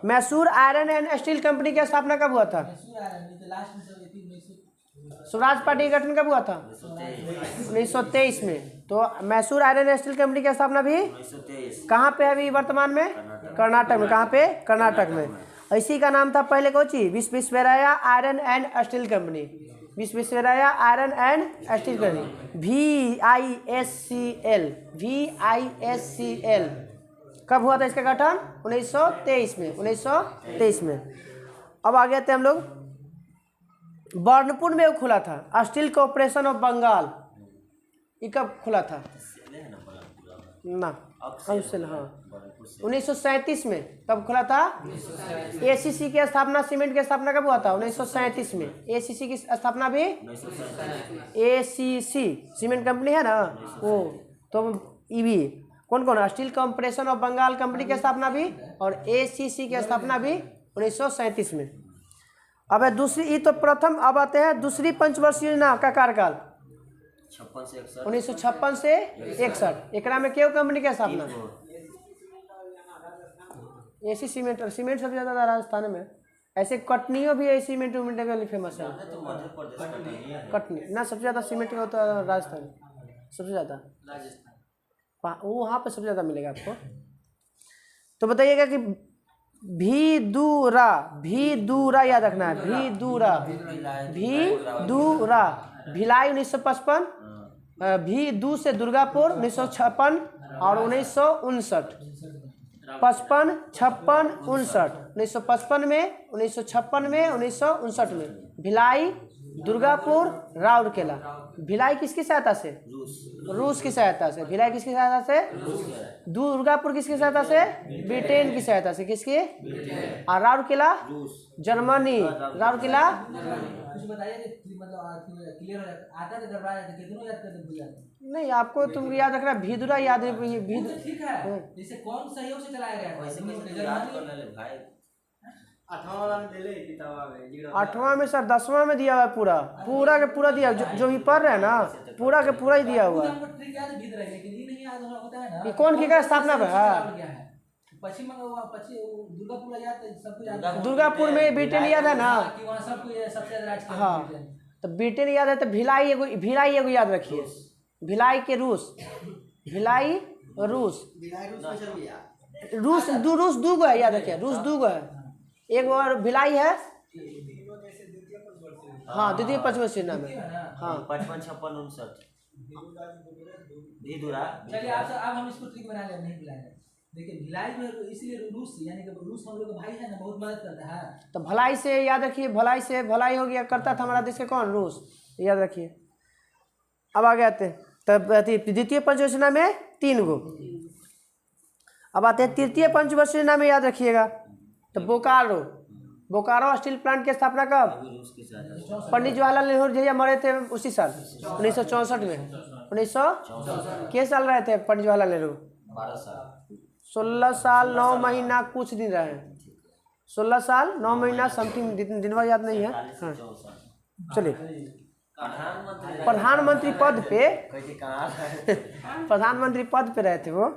Mysore iron and steel company की स्थापना कब हुआ था, मैसूर आया नहीं तो लास्ट में सब ये 1900 स्वराज पार्टी का गठन कब हुआ था 1923 में। तो Mysore iron and steel company की स्थापना भी 1923 कहाँ पे है अभी वर्तमान में, कर्नाटक में। कहाँ पे, कर्नाटक में। इसी का नाम था पहले Kochi, Visvesvaraya iron and steel company, Visvesvaraya iron and steel company, VISCL। कब हुआ था इसका गठन, 1923 में, 1923 में। अब आ गए थे हम लोग, बर्नपुर में वो खुला था स्टील कॉर्पोरेशन ऑफ बंगाल, ये कब खुला था सेले है ना बलनपुरा में। ना, अब सेल, हाँ बलनपुर से 1937 में। कब खुला था, ACC की स्थापना, सीमेंट की स्थापना कब हुआ था 1937 में। ACC की स्थापना भी, 1937 ACC सीमेंट कंपनी है ना वो, तो भी कौन कौन, steel corporation of Bengal company की स्थापना भी और ACC की स्थापना भी 1937 में। अब है दूसरी, ये तो प्रथम। अब आते हैं दूसरी पंचवर्षीय योजना का कार्यकाल 56 से 61 1956 से 61। एकरा में क्यों कंपनी की स्थापना, एसी सीमेंट, और सीमेंट सबसे ज़्यादा राजस्थान में। ऐसे कटनियों भी है, सीमेंट उमेंट के लिए फेमस है। तो मध्य प्रदेश का नहीं है। कटनी ना सबसे ज़्यादा सीमेंट का होता है राजस्थान में, सबसे ज़्यादा राजस्थान वो वहाँ पर सबसे ज़्यादा मिलेगा आपको। तो बताइएगा कि भीदूरा याद रखना है, भीदूरा, भिलाई 1955, भीदू से दुर्गापुर 1956 और 1959, 55, 56, 59, 1955 में, 1956 में, 1959 में। भिलाई, दुर्गापुर, राउरकेला। भिलाई किसकी सहायता से, रूस की सहायता से। भिलाई किसकी सहायता से, दुर्गापुर किसकी सहायता से, ब्रिटेन की सहायता से। किसकी, और राउरकेला जर्मनी, राउरकेला। कुछ बताइए कि मतलब क्लियर हो जाता, आता तो घबरा जाते, कितनों याद करते भूल जाते। नहीं आपको तुम याद रखना, भीदुरा याद है, तो ठीक है, जैसे कौन सहयोग से चलाया गया वैसे था, कैसे याद कर ले भाई। 8वां वाला में दे ले किताब में जीरो 8वां में सर, 10वां में दिया हुआ है पूरा के पूरा दिया, जो भी पढ़ रहे हैं ना पूरा के पूरा ही दिया हुआ है। हमको ट्रिक याद भीतर है, लेकिन ये नहीं याद होता है ना ये कौन की स्थापना पे है, पश्चिम दुर्गापुर याद है, सब कुछ याद है। दुर्गापुर में ब्रिटेन याद है ना, कि वहाँ सब कुछ सबसे ज्यादा राज किया हाँ ब्रिटेन। तो ब्रिटेन याद है, तो भिलाई एगो याद रखिए, भिलाई के रूस, भिलाई रूस, रूस दूगो है, याद रखिए रूस दूगो है, एक और भिलाई है। हाँ द्वितीय पंचवर्षीय नाम है, हाँ 55 56 59 भीदुरा। चलिए अब हम इसको ट्रिक बना ले, नहीं बुलाएंगे। देखिए भिलाई जो है इसलिए रूस, यानी कि रूस हम लोग का भाई है ना, बहुत मदद करता है। तो भलाई से याद रखिए, भलाई से भलाई हो गया, करता था हमारा देश के कौन, रूस, याद रखिए। अब आगे आते हैं, तब द्वितीय पंचवर्षीय में 3 गो। अब आते हैं तृतीय पंचवर्षीय में, याद रखिएगा। तो बोकारो स्टील प्लांट की स्थापना कब, रूस के साथ पंडित जवाहरलाल नेहरू जी मरे थे उसी साल 1964 में। 1900 के साल रहे थे पंडित जवाहरलाल नेहरू, 12 साल 16 साल 9 महीना कुछ दिन रहे, 16 साल 9 महीना समथिंग, दिनवा याद नहीं है। हाँ चलिए, प्रधानमंत्री पद पे प्रधानमंत्री पद पे रहे थे वो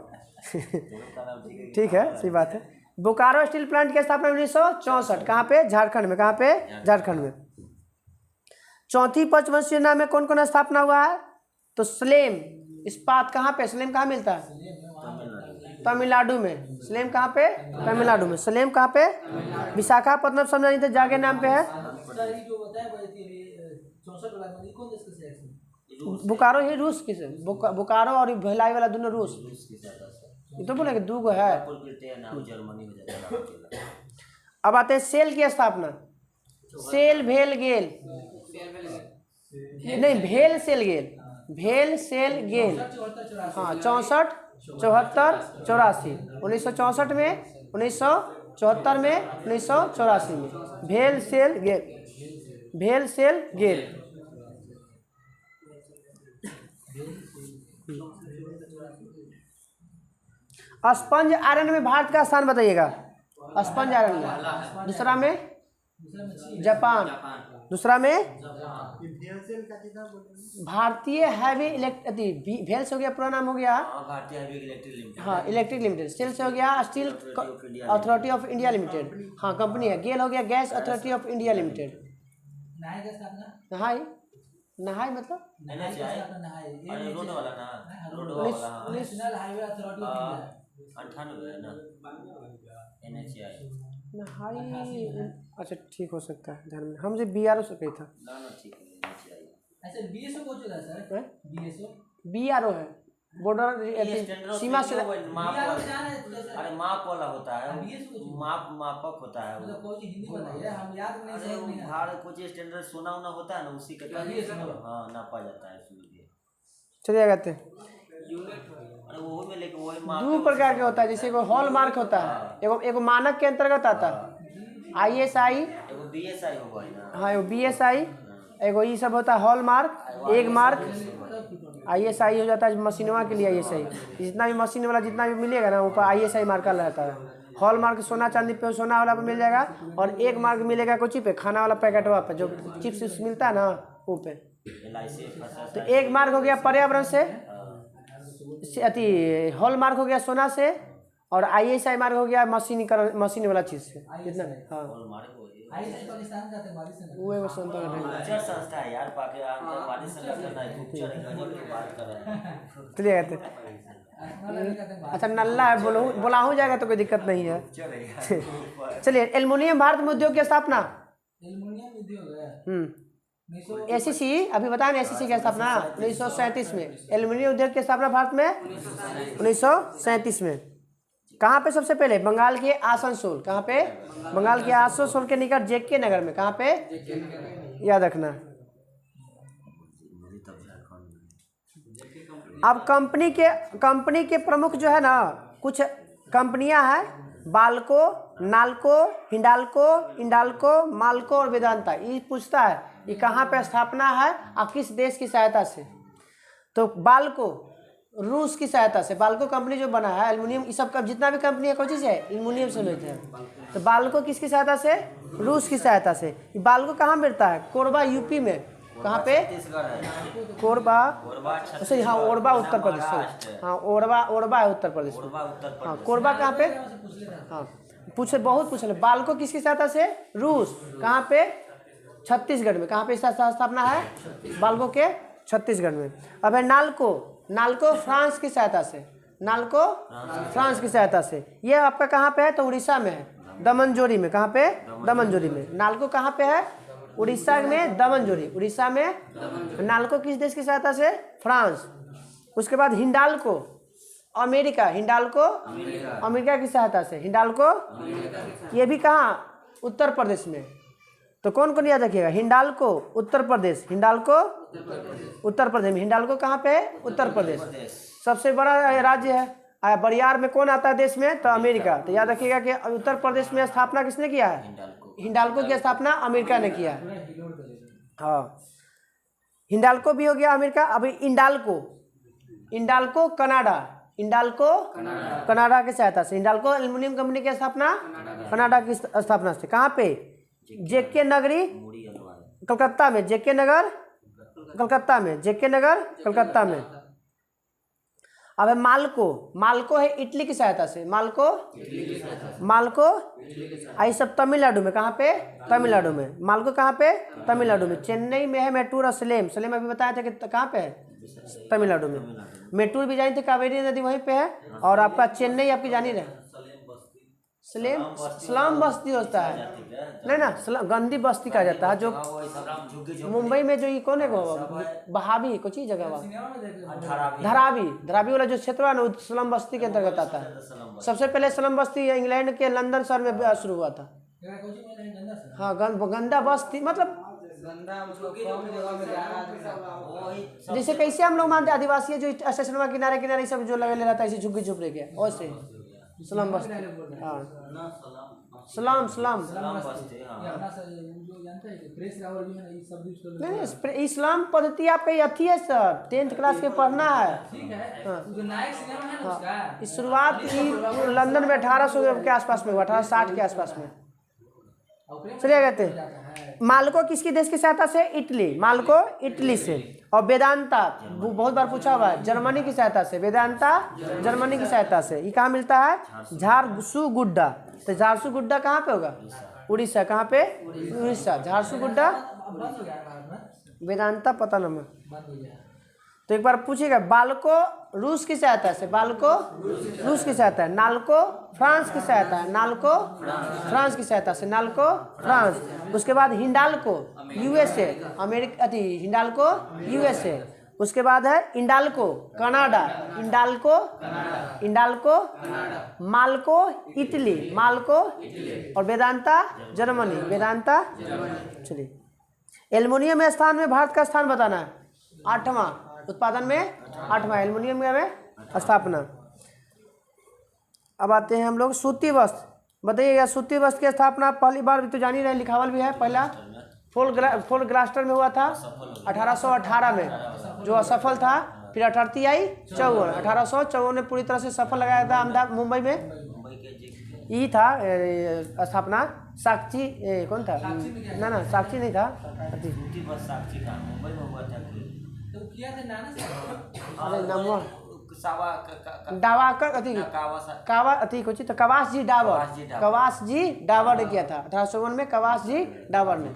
ठीक है, सही बात है। बोकारो स्टील प्लांट की स्थापना 1964, कहाँ पे, झारखंड में। कहाँ पे, झारखंड में। चौथी पंचवर्षीय योजना में कौन कौन स्थापना हुआ है, तो स्लेम इस्पात, कहाँ पे, स्लेम कहाँ मिलता है, तमिलनाडु में। सलेम कहाँ पे? तमिलनाडु में। सलेम कहाँ पे? विशाखापट्टनम समझा नहीं तो जाके नाम पे है। सर ये जो बताया वो ये 64 वाला मंदिर कौन देश का शहर है? बोकारो ही रूस की से बोकारो और भिलाई वाला दोनों रूस। ये तो बोले कि दो गो है। जर्मनी में जाता है। अब आते हैं सेल की स्थापना। सेल भेल गेल नहीं, भेल सेल गेल, भेल सेल गेल। हाँ 64, 74, 84। 1964 में, 1974 में, 1984 में भेल सेल गेल, भेल सेल गेल। स्पंज आयरन में भारत का स्थान बताइएगा। स्पंज आयरन में दूसरा में जापान, दूसरा में भारतीय हैवी इलेक्ट्रिक, भेल से हो गया, पूरा नाम हो गया भारतीय हैवी इलेक्ट्रिक लिमिटेड। हाँ इलेक्ट्रिक लिमिटेड। सेल से हो गया steel authority of India limited, हाँ कंपनी है। गेल हो गया gas authority of India limited. नहाई का स्थापना? नहाई, नहाई मतलब अरे रोड वाला ना, रोड वाला national highway authority of India 98 है ना, NHAI। नहाई अच्छा ठीक हो सकता है, ध्यान में हमसे BRO से कही था ना ना ठीक है NHAI। ऐसे BSO को चला सर, BSO BRO है बॉर्डर सीमा से। माप BRO वाला, जाना है तो सर अरे माप वाला होता है, BSO को मापक होता है वो। मतलब कोई हिंदी बताइए, हम याद नहीं अरे समझ नहीं आता। भाड़ कुछ स्टैंडर्ड सोना वोना होता है ना, उसी के तहत हाँ नापा जाता है उसमें। चलिए कहते हैं अरे वो में लेकिन वही माप दो प्रकार के होता है, जैसे एगो हॉल मार्क होता है, एगो मानक के अंतर्गत आता है ISI, एगो BSI होगा ना। हाँ एगो BSI, एगो ये सब होता है हॉल मार्क, एक मार्क। ISI हो जाता है मशीनवा के लिए। ISI जितना भी मशीन वाला जितना भी मिलेगा ना ऊपर ISI मार्का रहता है। हॉल मार्क सोना चांदी पे, सोना वाला पे मिल जाएगा, और एक मार्क मिलेगा कुछ पे खाना वाला पैकेटवा पे जो चिप्स मिलता है ना वो पे। तो एक मार्क हो गया पर्यावरण से, अति हॉल मार्क हो गया सोना से, और ISI मार्क हो गया मशीन वाला चीज से जितना। हाँ ISI पाकिस्तान का आतंकवादी संगठन। वो एगो संस्था है यार, पाकिस्तान संगठन है, गजब की बात कर रहे हैं। चलिए कहते अच्छा नल्ला है, बोलाहू जाएगा तो कोई दिक्कत नहीं है। चलिए एल्युमिनियम भारत में उद्योग की स्थापना। एल्युमिनियम उद्योग है ACC अभी बताया ना, ACC की स्थापना 1937 में। एल्युमिनियम उद्योग की स्थापना भारत में 1937 में। कहाँ पे सबसे पहले? बंगाल के आसनसोल। कहाँ पे? बंगाल के आसनसोल के निकट JK नगर में। कहाँ पे? याद रखना। अब कंपनी के प्रमुख जो है ना, कुछ कंपनियां हैं, बाल्को, नाल्को, हिंडाल्को, इंडाल्को, माल्को और वेदांता। ये पूछता है ये कहाँ पे स्थापना है और किस देश की सहायता से। तो बाल्को रूस की सहायता से, बाल्को कंपनी जो बना है एल्युमिनियम, ये सब का जितना भी कंपनी है कोई चीज़ है एल्युमिनियम से लेते हैं। तो बाल्को किसकी सहायता से? रूस की सहायता से। ये बाल्को कहाँ मिलता है? कोरबा यूपी में। कहाँ पे? कोरबा, सही हाँ ओरबा उत्तर प्रदेश। हाँ ओरबा है उत्तर प्रदेश में। हाँ कोरबा कहाँ पे? हाँ पूछे बहुत पूछे। बाल्को किसकी सहायता से? रूस। कहाँ पे? छत्तीसगढ़ में। कहाँ पे इसका स्थापना है? बाल्को के छत्तीसगढ़ में। अब है नाल्को फ्रांस की सहायता से। नाल्को फ्रांस की सहायता से। ये आपका कहाँ पे है? तो उड़ीसा में है, दमनजोरी में। कहाँ पे? दमनजोरी में। नाल्को कहाँ पे है? उड़ीसा में, दमनजोरी उड़ीसा में। नाल्को किस देश की सहायता से? फ्रांस। उसके बाद हिंडाल्को अमेरिका। हिंडाल्को अमेरिका की सहायता से। हिंडाल्को ये भी कहाँ? उत्तर प्रदेश में। तो कौन कौन याद रखिएगा? हिंडाल्को उत्तर प्रदेश, हिंडाल्को उत्तर प्रदेश में। हिंडाल्को कहाँ पे है? उत्तर प्रदेश। सबसे बड़ा राज्य है। बरियार में कौन आता है देश में? तो अमेरिका। तो याद रखिएगा कि उत्तर प्रदेश में स्थापना किसने किया है? हिंडाल्को की स्थापना अमेरिका ने किया है। हाँ हिंडाल्को भी हो गया अमेरिका। अभी इंडाल्को कनाडा। इंडाल्को कनाडा की सहायता से। इंडाल्को एल्युमिनियम कंपनी की स्थापना कनाडा की स्थापना से। कहाँ पे? JK नगरी कलकत्ता में। JK नगर कलकत्ता में। JK नगर कलकत्ता में। अब है माल्को है इटली की सहायता से। माल्को आई सब तमिलनाडु में। कहाँ पे? तमिलनाडु में। माल्को कहाँ पे? तमिलनाडु में। चेन्नई में है मेट्रो। सलेम अभी बताया था कि कहाँ पे है? तमिलनाडु में। मेट्टूर भी जानी थी, कावेरी नदी वहीं पे है। और आपका चेन्नई आपकी जानी रहे, स्लम बस्ती होता है, नहीं ना, गंदी बस्ती कहा जाता है। जो मुंबई में जो ये कौन है बहावी कुछ ही जगह वहाँ, सिनेमा में देखे धरावी वाला जो क्षेत्र है ना, वो स्लम बस्ती के अंतर्गत आता है। सबसे पहले स्लम बस्ती इंग्लैंड के लंदन शहर में शुरू हुआ था। गंदा से हाँ, गंदा बस्ती मतलब जैसे कैसे हम लोग मानते आदिवासी जो स्टेशन किनारे किनारे सब जो लगे रहता है ऐसे झुग्गी झुपड़ी के, वैसे स्लम बस्ती। हाँ, स्लम नहीं, इस्लाम पद्धति आपका ये अथी है सर, 10th क्लास के पढ़ना है। ठीक है, जो नायक सिनेमा है ना उसका इस शुरुआत लंदन में 1800 के आसपास में हुआ, 1860 के आसपास में। चलिए कहते हैं मालको किसकी देश की सहायता से? इटली, मालको इटली से। और वेदांता बहुत बार पूछा हुआ है, जर्मनी की सहायता से। वेदांता जर्मनी की सहायता से। ये कहाँ मिलता है? झारसुगुड्डा। तो झारसुगुड्डा कहाँ पे होगा? उड़ीसा। कहाँ पे? उड़ीसा, झारसुगुड्डा। बंद हो गया भारत में, वेदांता पता न मैं। बंद हो गया। तो एक बार पूछिएगा, बाल्को रूस की सहायता से, बाल्को रूस की सहायता है। नाल्को फ्रांस की सहायता है, नाल्को फ्रांस की सहायता से, नाल्को फ्रांस। उसके बाद हिंडाल्को यूएसए, अमेरिका अथी हिंडाल्को यूएसए। उसके बाद है इंडाल्को कनाडा, इंडाल्को माल्को इटली, माल्को। और वेदांता जर्मनी, वेदांता। चलिए, एल्युमिनियम स्थान में भारत का स्थान बताना है। 8वां उत्पादन में, 8वां एल्युमिनियम में स्थापना। अब आते हैं हम लोग सूती वस्त्र। बताइएगा, सूती वस्त्र की स्थापना पहली बार तो जानी रहे, लिखावल भी है। पहला फोल ग्लास्टर में हुआ था 1818 में, जो असफल था। फिर 18 आई 54, 1854 में पूरी तरह से सफल लगाया था अहमदाबाद मुंबई में। ये था स्थापना। साक्षी कौन था? ना साक्षी नहीं था। तो किया था नाना से, अरे नाम डावाकर अथी कावा अथी कुछ तो कवास जी डावर ने किया था 1854 में। कवास जी डावर ने,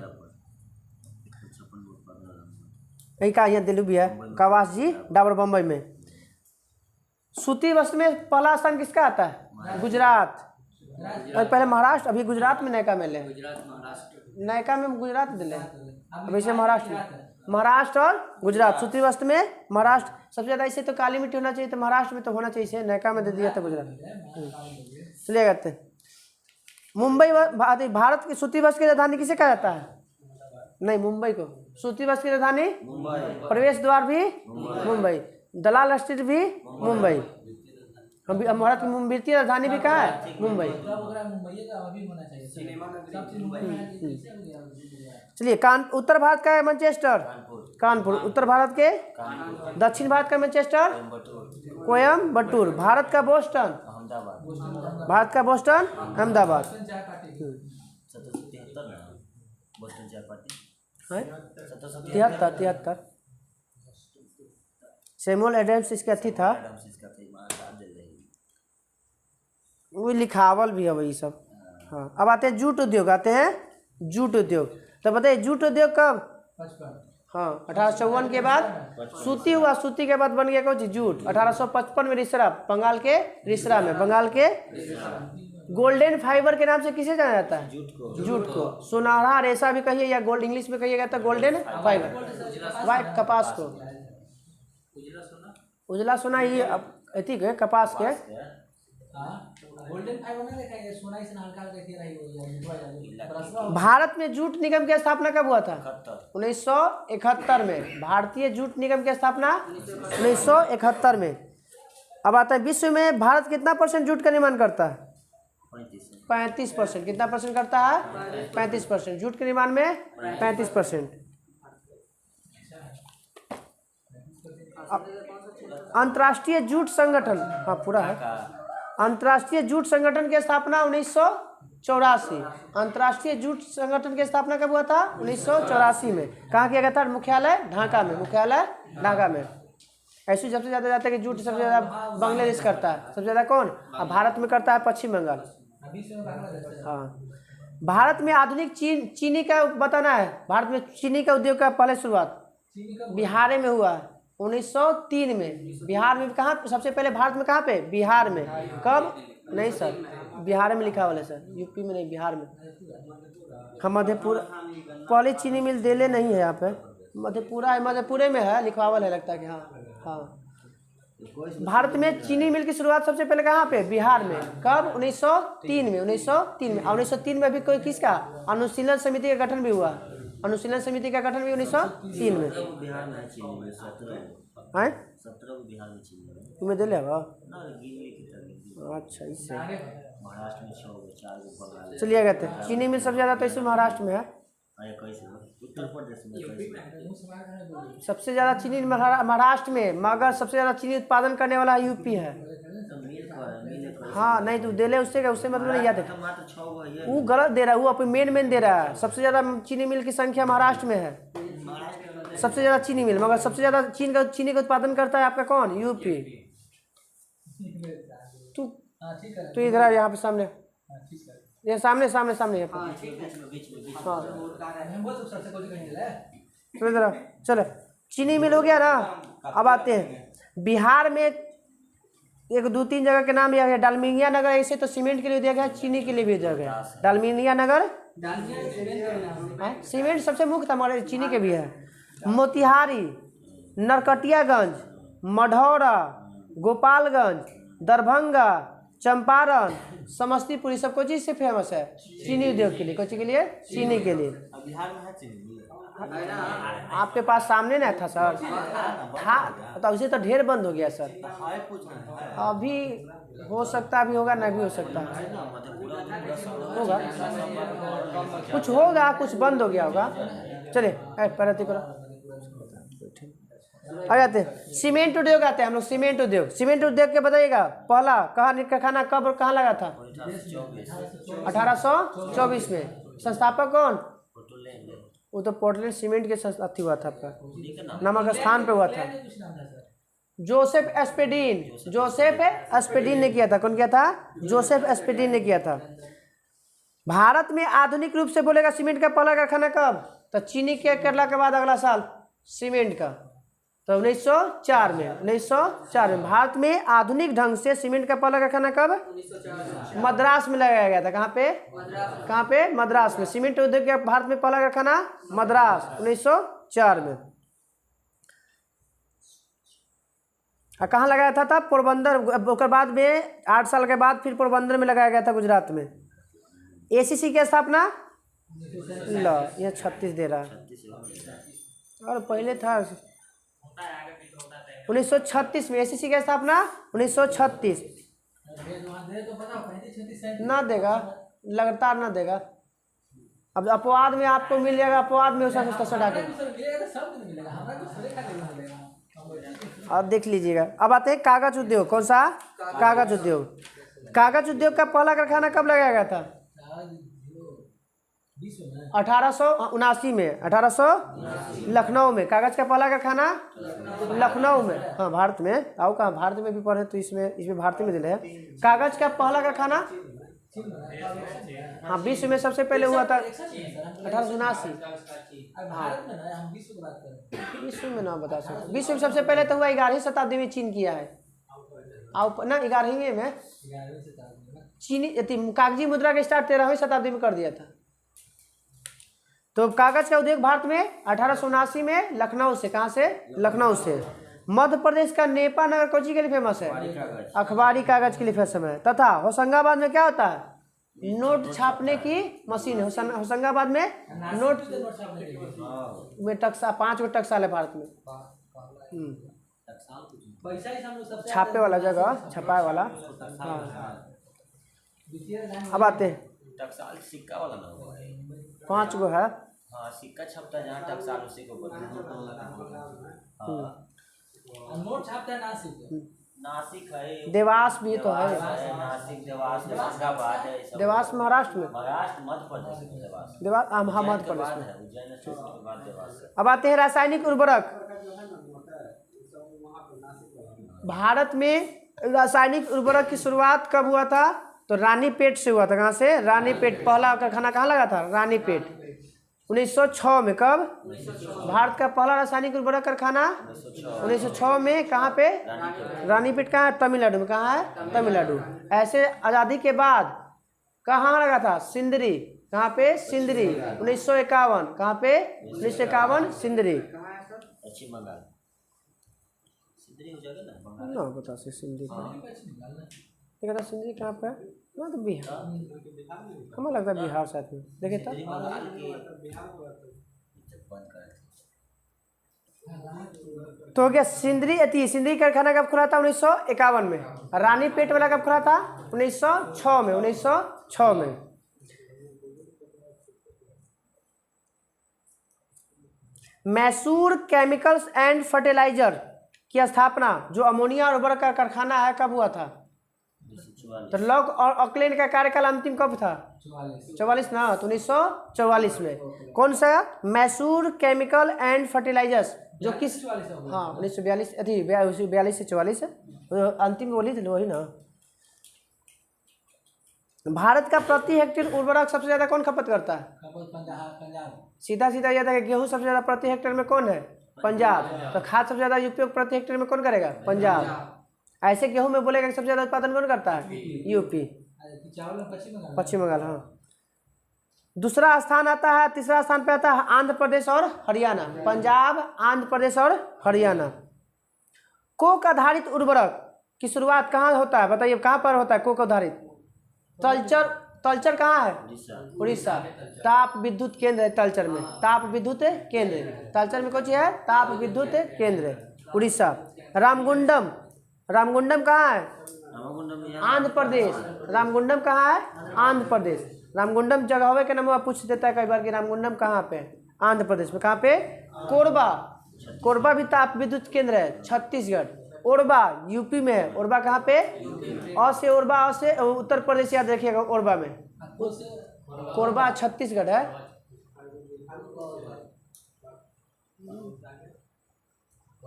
यही का यहाँ दिल्ली भी है, कवास जी डावर बम्बई में। सूती वस्त्र में पहला स्थान किसका आता है? गुजरात। और पहले महाराष्ट्र, अभी गुजरात में नयका मिले, नयका में गुजरात दिले, अभी से महाराष्ट्र और गुजरात। सूती वस्त्र में महाराष्ट्र सबसे ज़्यादा। इसे तो काली मिट्टी होना चाहिए, तो महाराष्ट्र में तो होना चाहिए, नयका में दे दिया था गुजरात। चलिए कहते हैं मुंबई भारत की सूती वस्त्र की राजधानी किसे कहा जाता है? नहीं, मुंबई को सूती वस्त्र की राजधानी, प्रवेश द्वार भी मुंबई, दलाल स्ट्रीट भी मुंबई, भारत की वित्तीय राजधानी भी कहाँ है? मुंबई। चलिए, उत्तर भारत का है मैनचेस्टर, कानपुर। उत्तर भारत के, दक्षिण भारत का मैनचेस्टर, कोयम्बटूर। भारत का बोस्टन, भारत का बोस्टन अहमदाबाद। 73 सैमुअल एडम्स इसके अथी था, वो लिखावल भी है वही सब। हाँ, अब आते हैं जूट उद्योग। आते हैं जूट उद्योग। तो बताइए जूट उद्योग कब? 55। हाँ, 1854 के बाद सूती हुआ, सूती के बाद बन गया कौन? जूट। 1855 में रिसरा, बंगाल के रिसरा में, बंगाल के गोल्डन फाइबर के नाम से किसे जाना जाता है? जूट को। सुनहरा रेशा भी कहिए, या गोल्ड इंग्लिश में कहिएगा तो गोल्डन फाइबर। वाइट कपास को, उजला सोना, ये अथी के कपास के। गोल्डन फाइबर ना देखा है, सोना इसने हल्का हल्का किया रही। भारत में जूट निगम की स्थापना कब हुआ था? 1971 में। भारतीय जूट निगम की स्थापना 1971 में। अब आता है विश्व में भारत कितना % जूट का निर्माण करता है? 35%। कितना % करता है? 35%। जूट के निर्माण में 35%। अंतर्राष्ट्रीय जूट संगठन, हाँ पूरा है। अंतर्राष्ट्रीय जूट संगठन की स्थापना 1984। अंतर्राष्ट्रीय जूट संगठन की स्थापना कब हुआ था? 1984 में। कहाँ किया गया था? मुख्यालय ढाका में, मुख्यालय ढाका में। ऐसे सबसे ज़्यादा जाता है कि जूट सबसे ज़्यादा बांग्लादेश करता है। सबसे ज़्यादा कौन? अब भारत में करता है पश्चिम बंगाल। हाँ, भारत में आधुनिक चीनी का बताना है। भारत में चीनी का उद्योग का पहले शुरुआत बिहार में हुआ। 1903 में। बिहार में कहाँ सबसे पहले, भारत में कहाँ पे? बिहार में। कब? नहीं सर, बिहार में लिखा वाला सर, यूपी में नहीं, बिहार में। हम मधेपुरा, पहले चीनी मिल देले नहीं है यहाँ पे, मधेपुरा है, मधेपुरे में है, लिखवावल है, लगता है कि हाँ हाँ। भारत में चीनी मिल की शुरुआत सबसे पहले कहाँ पे? बिहार में। कब? 1903 में। 1903 में। और 1903 में भी कोई किसका अनुशीलन समिति का गठन भी हुआ। अनुशीलन समिति का गठन भी 1903 में। बिहार में चीनी मिल 17 हैं? 17 बिहार में चीनी मिल तुम्हें दे ले ना, गिनने की तरह। अच्छा, इससे महाराष्ट्र में 6 गो, 4 गो बंगाल। चलिए गए थे। चीनी मिल सबसे ज़्यादा तो इसमें महाराष्ट्र में है। कैसे उत्तर प्रदेश में कैसे? सबसे ज़्यादा चीनी महाराष्ट्र में, मगर सबसे ज़्यादा चीनी उत्पादन करने वाला यूपी है। तो मिल हाँ नहीं, तो दे ले उससे मतलब नहीं याद है, मात्र 6 गो है। वो गलत दे रहा है, वो अपने मेन दे रहा है। सबसे ज़्यादा चीनी मिल की संख्या महाराष्ट्र में है, सबसे ज़्यादा चीनी मिल, मगर सबसे ज़्यादा चीनी का उत्पादन करता है आपका कौन? यूपी। तू इधर आ, यहाँ पे सामने, ये सामने सामने सामने यहाँ पे। हाँ चलो इधर, चलो चीनी मिल हो गया ना। अब आते हैं बिहार में, एक 2-3 जगह के नाम दिया गया। डालमिया नगर ऐसे तो सीमेंट के लिए दिया गया, चीनी के लिए भी दिया गया। डालमिया नगर सीमेंट सबसे मुख्य था, हमारे चीनी के भी है। मोतिहारी, नरकटियागंज, मढ़ौरा, गोपालगंज, दरभंगा, चंपारण, समस्तीपुर, ये सब कोई चीज़ से फेमस है? चीनी उद्योग के लिए। कोई चीज़ के लिए? चीनी के लिए। बिहार में है चीनी आपके पास सामने ना था सर? हाँ, तो उसे तो ढेर बंद हो गया सर। अभी हो सकता, अभी होगा, नहीं भी हो सकता होगा, कुछ होगा, कुछ बंद हो गया होगा। चलिए प्रगति करो, आ जाते हैं सीमेंट उद्योग। आते हैं हम लोग सीमेंट उद्योग। सीमेंट उद्योग के बताइएगा, पहला कारखाना कब कहाँ लगा था? 1824 में। संस्थापक कौन? वो तो पोर्टलैंड सीमेंट के अथी हुआ था, आपका नामक स्थान पे हुआ था। जोसेफ एस्पेडिन। जोसेफ एस्पेडिन ने किया था। कौन किया था? जोसेफ एस्पेडिन ने किया था। भारत में आधुनिक रूप से बोलेगा सीमेंट का पहला कारखाना कब? तो चीनी के करला के बाद अगला साल सीमेंट का, तो 1904 में। 1904 में भारत में आधुनिक ढंग से सीमेंट का पहला कारखाना कब? मद्रास में लगाया गया था। कहाँ पे? कहाँ पे? मद्रास में। सीमेंट उद्योग का भारत में पहला कारखाना मद्रास, 1904 में। कहाँ लगाया था? पोरबंदर। उसके बाद में 8 साल के बाद फिर पोरबंदर में लगाया गया था, गुजरात में। एसीसी की स्थापना लो, ये 36 दे रहा है, और पहले था 1936 में। एसीसी की स्थापना 1936। ना देगा, लगातार ना देगा। अब अपवाद में आपको मिल जाएगा, अपवाद में उसका सस्ता सड़ा के। अब देख लीजिएगा। अब आते हैं कागज उद्योग। कौन सा? कागज उद्योग। कागज उद्योग का पहला कारखाना कब लगाया गया था? 1879 में। 1800 लखनऊ में। कागज का पहला कारखाना लखनऊ में। हाँ भारत में। आओ कहाँ, भारत में भी पढ़े तो इसमें भारत में दिले है। कागज का पहला कारखाना हाँ विश्व में सबसे पहले हुआ था 1879। हाँ विश्व में ना बता सकते। विश्व में सबसे पहले तो हुआ 11वीं शताब्दी में, चीन किया है। आओ ना 11वीं में चीनी कागजी मुद्रा का स्टार्ट 13वीं शताब्दी में कर दिया था। तो कागज का उद्योग भारत में 1879 में लखनऊ से। कहाँ से? लखनऊ से। मध्य प्रदेश का नेपा नगर कौन के लिए फेमस है? अखबारी कागज के लिए फेमस है। तथा होशंगाबाद में क्या होता है? नोट छापने की मशीन है। होशंगाबाद में नोट में टक्सा, 5 गो टक्साल है भारत में। छापे वाला जगह, छपाए वाला। हाँ अब आते हैं टकसाल सिक्का वाला ना होगा। 5 गो है। हाँ सिक्का छपता है जहाँ टकसाल उसी को बोलते हैं। नोट छापता है नासिक है, देवास भी तो है। नासिक, देवास, होशंगाबाद है। देवास महाराष्ट्र में। महाराष्ट्र, मध्य प्रदेश में देवास। देवास हाँ मध्य प्रदेश में। उज्जैन स्टेशन के बाद देवास है। अब आते हैं रासायनिक उर्वरक। भारत में रासायनिक उर्वरक की शुरुआत कब हुआ था? तो रानीपेट से हुआ था। कहाँ से? रानीपेट। पहला कारखाना कहाँ लगा था? रानीपेट। 1906 में। कब? भारत का पहला रासायनिक उर्वरक कारखाना 1906 में। कहाँ पे? रानीपेट। कहाँ है? तमिलनाडु में। कहाँ है? तमिलनाडु। ऐसे आज़ादी के बाद कहाँ लगा था? सिंदरी। कहाँ पे? सिंदरी 1951। कहाँ पे? 1951 सिंदरी। पश्चिम बंगाल सिंदरी हो जाएगा ना बंगाल। ना बता से सिंदरी कहता सिंदरी कहाँ पे है? ना तो बिहार, हमें लगता है बिहार साथ में। देखे तो बंगाल के बंद कर तो हो गया सिंदरी। अति सिंदरी कारखाना कब खुला था? 1951 में। रानीपेट वाला कब खुला था? 1906 में। 1906 में। मैसूर केमिकल्स एंड फर्टिलाइजर की स्थापना, जो अमोनिया और उर्वरक का कारखाना है, कब हुआ था? तो लॉक और ऑकलैंड का कार्यकाल अंतिम कब था? 44 ना, तो 1944 में। कौन सा? मैसूर केमिकल एंड फर्टिलाइजर्स, जो किस? हाँ 1942। अरे 42 से 44 है, तो अंतिम बोली थी वही ना। भारत का प्रति हेक्टेयर उर्वरक सबसे ज्यादा कौन खपत करता है? पंजाब। सीधा सीधा जाता है। गेहूं सबसे ज्यादा प्रति हेक्टेयर में कौन है? पंजाब। तो खाद सबसे ज्यादा उपयोग प्रति हेक्टेयर में कौन करेगा? पंजाब। ऐसे गेहूं में बोलेगा कि सबसे ज्यादा उत्पादन कौन करता है? यूपी। चावल में पश्चिम बंगाल। हाँ। दूसरा स्थान आता है, तीसरा स्थान पे आता है आंध्र प्रदेश और हरियाणा। पंजाब, आंध्र प्रदेश और हरियाणा। कोक आधारित उर्वरक की शुरुआत कहाँ होता है? बताइए कहाँ पर होता है कोक आधारित? तलचर। तलचर कहाँ है? उड़ीसा। ताप विद्युत केंद्र है तलचर में। ताप विद्युत केंद्र तलचर में कौन है? ताप विद्युत केंद्र उड़ीसा। रामगुंडम। रामगुंडम कहाँ है? आंध्र प्रदेश। रामगुंडम कहाँ है? आंध्र प्रदेश। रामगुंडम जगह के नाम पूछ देता है कई बार कि रामगुंडम कहाँ पे? आंध्र प्रदेश में। कहाँ पे? कोरबा। कोरबा भी ताप विद्युत केंद्र है, छत्तीसगढ़। ओरबा यूपी में है। ओरबा कहाँ पे? अ से ओरबा, अ से उत्तर प्रदेश, याद रखिएगा। ओरबा में। कोरबा छत्तीसगढ़ है।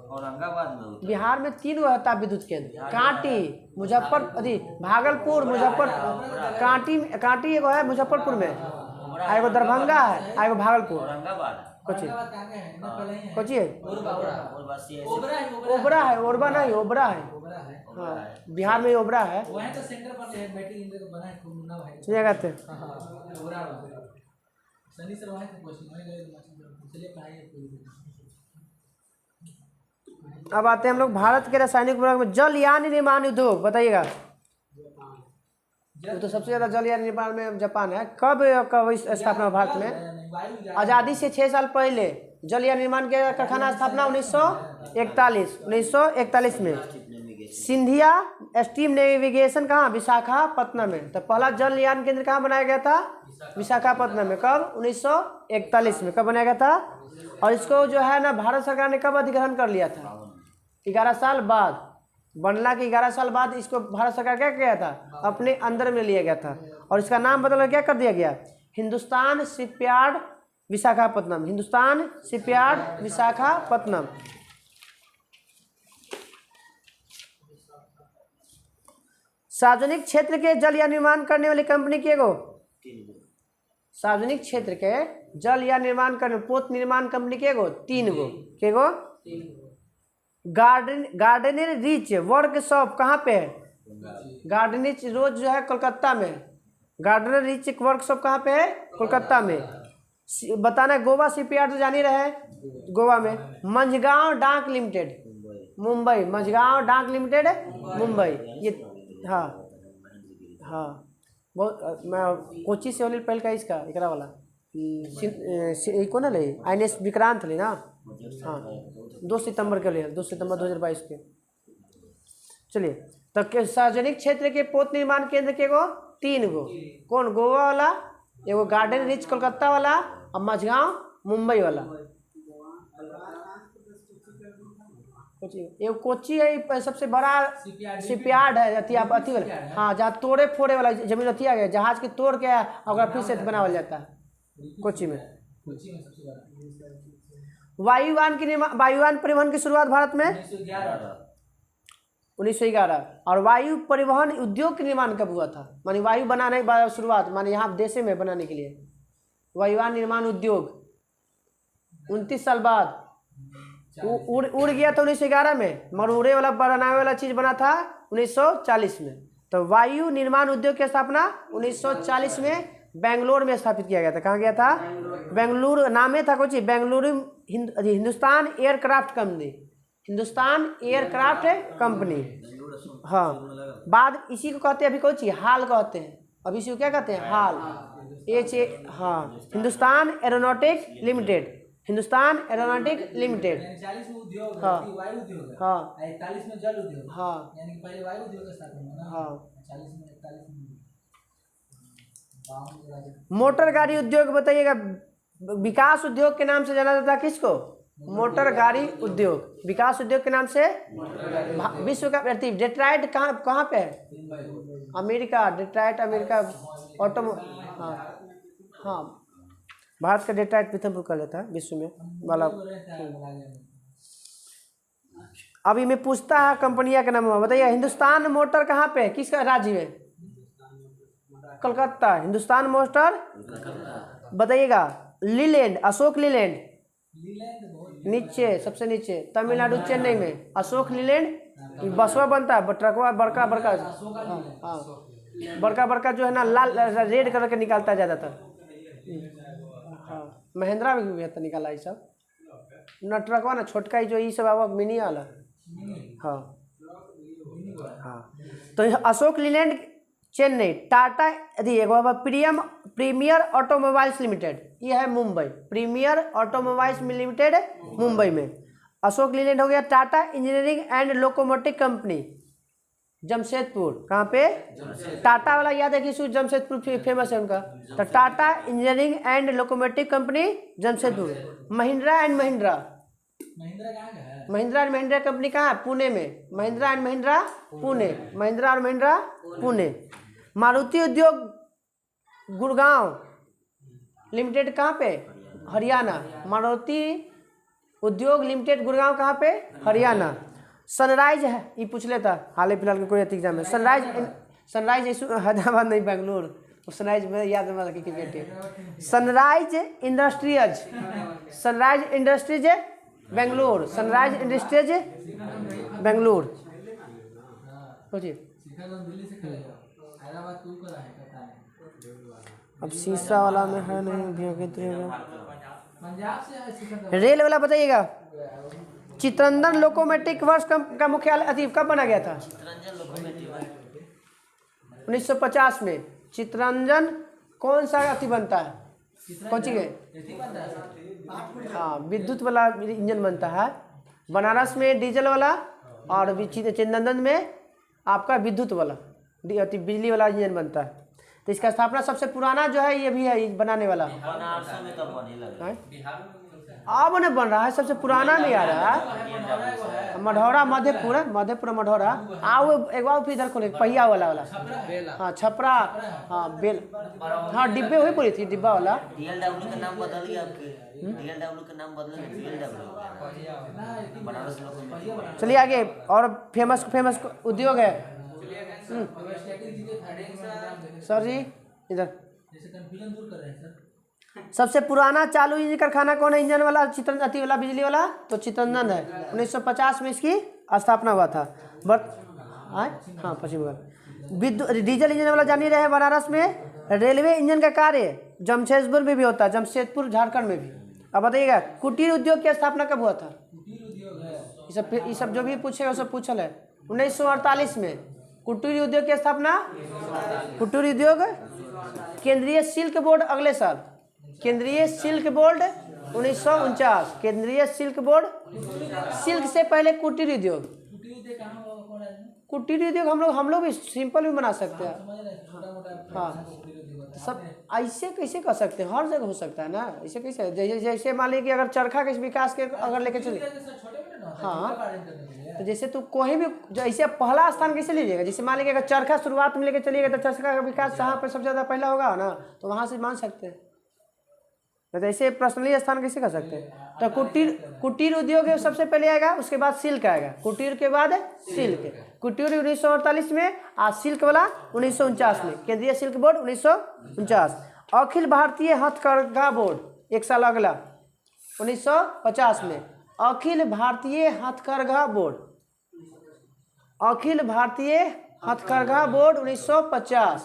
औरंगाबाद में। बिहार में 3 गो है ताप विद्युत केंद्र। कांटी, मुजफ्फर, अरे भागलपुर, मुजफ्फर। कांटी एगो है मुजफ्फरपुर में, एगो दरभंगा है, एगो भागलपुर। औरंगाबाद कोची है? ओबरा है। ओबरा नहीं, ओबरा है। हाँ बिहार में ओबरा है। वहीं तो सेंटर पर है, बैटरी इंजन बना है, खूब मुन्ना भाई। सुनिए कहते ओबरा सनी सर वहीं से क्वेश्चन वहीं गए, चलिए पढ़ाइए। अब आते हैं हम लोग भारत के रासायनिक उर्वरक में जलयान निर्माण उद्योग। बताइएगा। वो तो सबसे ज्यादा जलयान निर्माण में जापान है। कब स्थापना भारत में? आज़ादी से 6 साल पहले जलयान निर्माण के कारखाना स्थापना 1941 में। सिंधिया स्टीम नेविगेशन कहाँ? विशाखापत्तनम में। तो पहला जलयान केंद्र कहाँ बनाया गया था? विशाखापत्तनम में। कब? 1941 में। कब बनाया गया था? और इसको जो है ना भारत सरकार ने कब अधिग्रहण कर लिया था? 11 साल बाद। बनला के 11 साल बाद इसको भारत सरकार क्या किया था? अपने अंदर में लिया गया था। और इसका नाम बदल क्या कर दिया गया? हिंदुस्तान शिपयार्ड विशाखापत्तनम। हिंदुस्तान शिपयार्ड विशाखापत्तनम। सार्वजनिक क्षेत्र के जल या निर्माण करने वाली कंपनी के गो? सार्वजनिक क्षेत्र के जल या निर्माण करने पोत निर्माण कंपनी के गो? 3 गो। के गो? गार्डनर रिच वर्कशॉप कहाँ पे है? गार्डनर रोज जो है कोलकाता में। गार्डनर रिच वर्कशॉप कहाँ पे है? कोलकाता में। बताना गोवा शिपयार्ड तो जान ही रहे, गोवा में। मंझगांव डाक लिमिटेड मुंबई। मंझगांव डाक लिमिटेड मुंबई। ये हाँ हाँ बहुत मैं कोची से होली पहल का इसका एकरा वाला कौन है INS विक्रांत ले ना। हाँ 2 सितंबर के लिए, 2 सितंबर 2022 के। चलिए तो सार्वजनिक क्षेत्र के पोत निर्माण केंद्र के गो? 3 गो। कौन? गोवा वाला, एगो गार्डन रिच कोलकाता वाला, और मझगांव मुंबई वाला। एगो कोची है सबसे बड़ा शिपयार्ड है अथी वाला। हाँ जहाँ तोड़े फोड़े वाला जमीन अथी आ गया, जहाज के तोड़ के और फिर से बनावल जाता है कोची में। वायुयान परिवहन की शुरुआत भारत में 1911। और वायु परिवहन उद्योग के निर्माण कब हुआ था? मानी वायु बनाने की शुरुआत, मानी यहाँ देश में बनाने के लिए वायुयान निर्माण उद्योग 29 साल बाद उड़ गया था 1911 में, मगर उड़े वाला बनाने वाला चीज़ बना था 1940 में। तो वायु निर्माण उद्योग की स्थापना 1940 में बेंगलोर में स्थापित किया गया था। कहाँ गया था? बेंगलुरु। नाम था कुछ Bengaluru Hindustan aircraft company, Hindustan aircraft company. हाँ, बाद इसी को कहते हैं अभी कुछ हाल कहते हैं, अभी इसी को क्या कहते हैं? हाल। हाँ, Hindustan aeronautic limited, Hindustan aeronautic limited. 40 में उद्योग हाँ। वायु उद्योग है, हाँ 41 में जल उद्योग, हाँ यानी कि पहले वायु उद्योग का स्थापना हुआ ना। हाँ। 40 में 41 में 52 के राज्य। मोटर गाड़ी उद्योग बताइएगा। विकास उद्योग के नाम से जाना जाता है किसको? मोटर गाड़ी उद्योग। विकास उद्योग के नाम से विश्व का प्रति डेट्राइट कहाँ पे है? अमेरिका। Detroit America auto. हाँ हाँ, भारत का डेट्राइट प्रथम कर लेता है विश्व में वाला। अभी मैं पूछता है कंपनियां का नाम बताइए। हिंदुस्तान मोटर कहाँ पे है? किसका राज्य में? कलकत्ता। हिंदुस्तान मोटर बताइएगा। लीलैंड, अशोक लीलैंड नीचे, सबसे नीचे तमिलनाडु चेन्नई में अशोक लीलैंड। बसवा बनता है, ट्रकवा बड़का बड़का। हाँ, बड़का बड़का जो है ना, लाल रेड कलर के निकालता है ज़्यादातर। हाँ, महिंद्रा में भी बेहतर निकाला ये सब ना, ट्रकवा ना छोटका ही जो ये सब आवा मिनी वाला। हाँ हाँ, तो Ashok Leyland Chennai. Tata premier automobiles limited, ये है Mumbai. Premier automobiles limited Mumbai में। अशोक लीलैंड हो गया। Tata engineering and locomotive company Jamshedpur. कहाँ पे? टाटा वाला याद है कि जमशेदपुर फेमस है उनका। तो Tata engineering and locomotive company Jamshedpur. Mahindra and Mahindra, Mahindra कहाँ का है? महिंद्रा एंड महिंद्रा कंपनी कहाँ है? पुणे में। महिंद्रा एंड महिंद्रा पुणे, महिंद्रा और महिंद्रा पुणे। मारुति उद्योग गुड़गांव लिमिटेड कहाँ पे? हरियाणा। मारुति उद्योग लिमिटेड गुड़गांव कहाँ पे? हरियाणा। सनराइज है, ये पूछ लेता हाल ही फिलहाल के कोई एग्जाम में। सनराइज हैदराबाद नहीं, बेंगलुरु। सनराइज में याद में रखी cricket. Sunrise industries, sunrise industries Bengaluru. Sunrise industries Bengaluru. सोचिए, दिल्ली से करेगा, हैदराबाद तू करा है, पता नहीं। अब शीशा वाला में है नहीं। पंजाब से है सिकंदर। रेल वाला बताइएगा। चित्रंजन लोकोमोटिव वर्ष का मुख्यालय अति कब बना गया था? 1950 में। चित्रंजन कौन सा अति बनता है? कौन सी के? हाँ, विद्युत वाला इंजन बनता है। बनारस में डीजल वाला, और चित्रंजन में आपका विद्युत वाला बिजली वाला इंजन बनता है। तो इसका स्थापना सबसे पुराना जो है ये भी है, ये बनाने वाला। अब नहीं बन रहा है, सबसे पुराना नहीं आ रहा है। मढ़ौरा, मधेपुरा, मधेपुरा मढ़ौरा। आओ एक बार फिर इधर खोले, पहिया वाला। हाँ, छपरा। हाँ, बेल। हाँ, डिब्बे वही बोली थी, डिब्बा वाला। DLW का नाम बदल गया आपके। DLW का नाम बदल गया, DLW बनारस लोग। चलिए आगे। और फेमस फेमस उद्योग है सर जी इधर। जैसे कंफ्यूजन दूर कर रहे हैं सर। सबसे पुराना चालू इंजन कारखाना कौन है? इंजन वाला, चित्रंजन वाला, बिजली वाला। तो चित्रंजन है। 1950 में इसकी स्थापना हुआ था। हाँ, पश्चिम बंगाल। विद्युत डीजल इंजन वाला जान ही रहे बनारस में। रेलवे इंजन का कार्य जमशेदपुर में भी होता है, जमशेदपुर झारखंड में भी। अब बताइएगा, कुटीर उद्योग की स्थापना कब हुआ था? कुटीर उद्योग है, ये सब जो भी पूछेगा वो सब पूछल है। 1948 में कुटीर उद्योग की स्थापना। कुटीर उद्योग केंद्रीय सिल्क बोर्ड अगले साल। केंद्रीय सिल्क बोर्ड 1949। केंद्रीय सिल्क बोर्ड। सिल्क से पहले कुटीर उद्योग। कुटीर उद्योग कहाँ हो रहा है? कुटीर उद्योग हम लोग भी सिंपल भी बना सकते हैं। समझ रहे हैं, छोटा मोटा। हाँ, कुटीर उद्योग होता है। सब ऐसे कैसे कर सकते हैं? हर जगह हो सकता है ना, ऐसे कैसे? जैसे मान लीजिए कि अगर चरखा के विकास के अगर लेके चले, छोटे मोटे ना, हाँ, कार्य करने के लिए। तो जैसे तो कोई भी जो ऐसे पहला स्थान कैसे लीजिएगा? जैसे मान लीजिए अगर चरखा शुरुआत में लेके चलिएगा तो चरखा का विकास जहाँ पर सबसे ज़्यादा पहला होगा ना, तो वहाँ से मान सकते हैं। तो ऐसे पर्सनली स्थान कैसे कर सकते हैं? तो कुटीर उद्योग सबसे पहले आएगा, उसके बाद सिल्क आएगा। कुटीर के बाद सिल्क। कुटीर 1948 में, और सिल्क वाला 1949 में। केंद्रीय सिल्क बोर्ड 1949। अखिल भारतीय हथकरघा बोर्ड एक साल अगला। 1950 में। अखिल भारतीय हथकरघा बोर्ड, अखिल भारतीय हथकरघा बोर्ड 1950।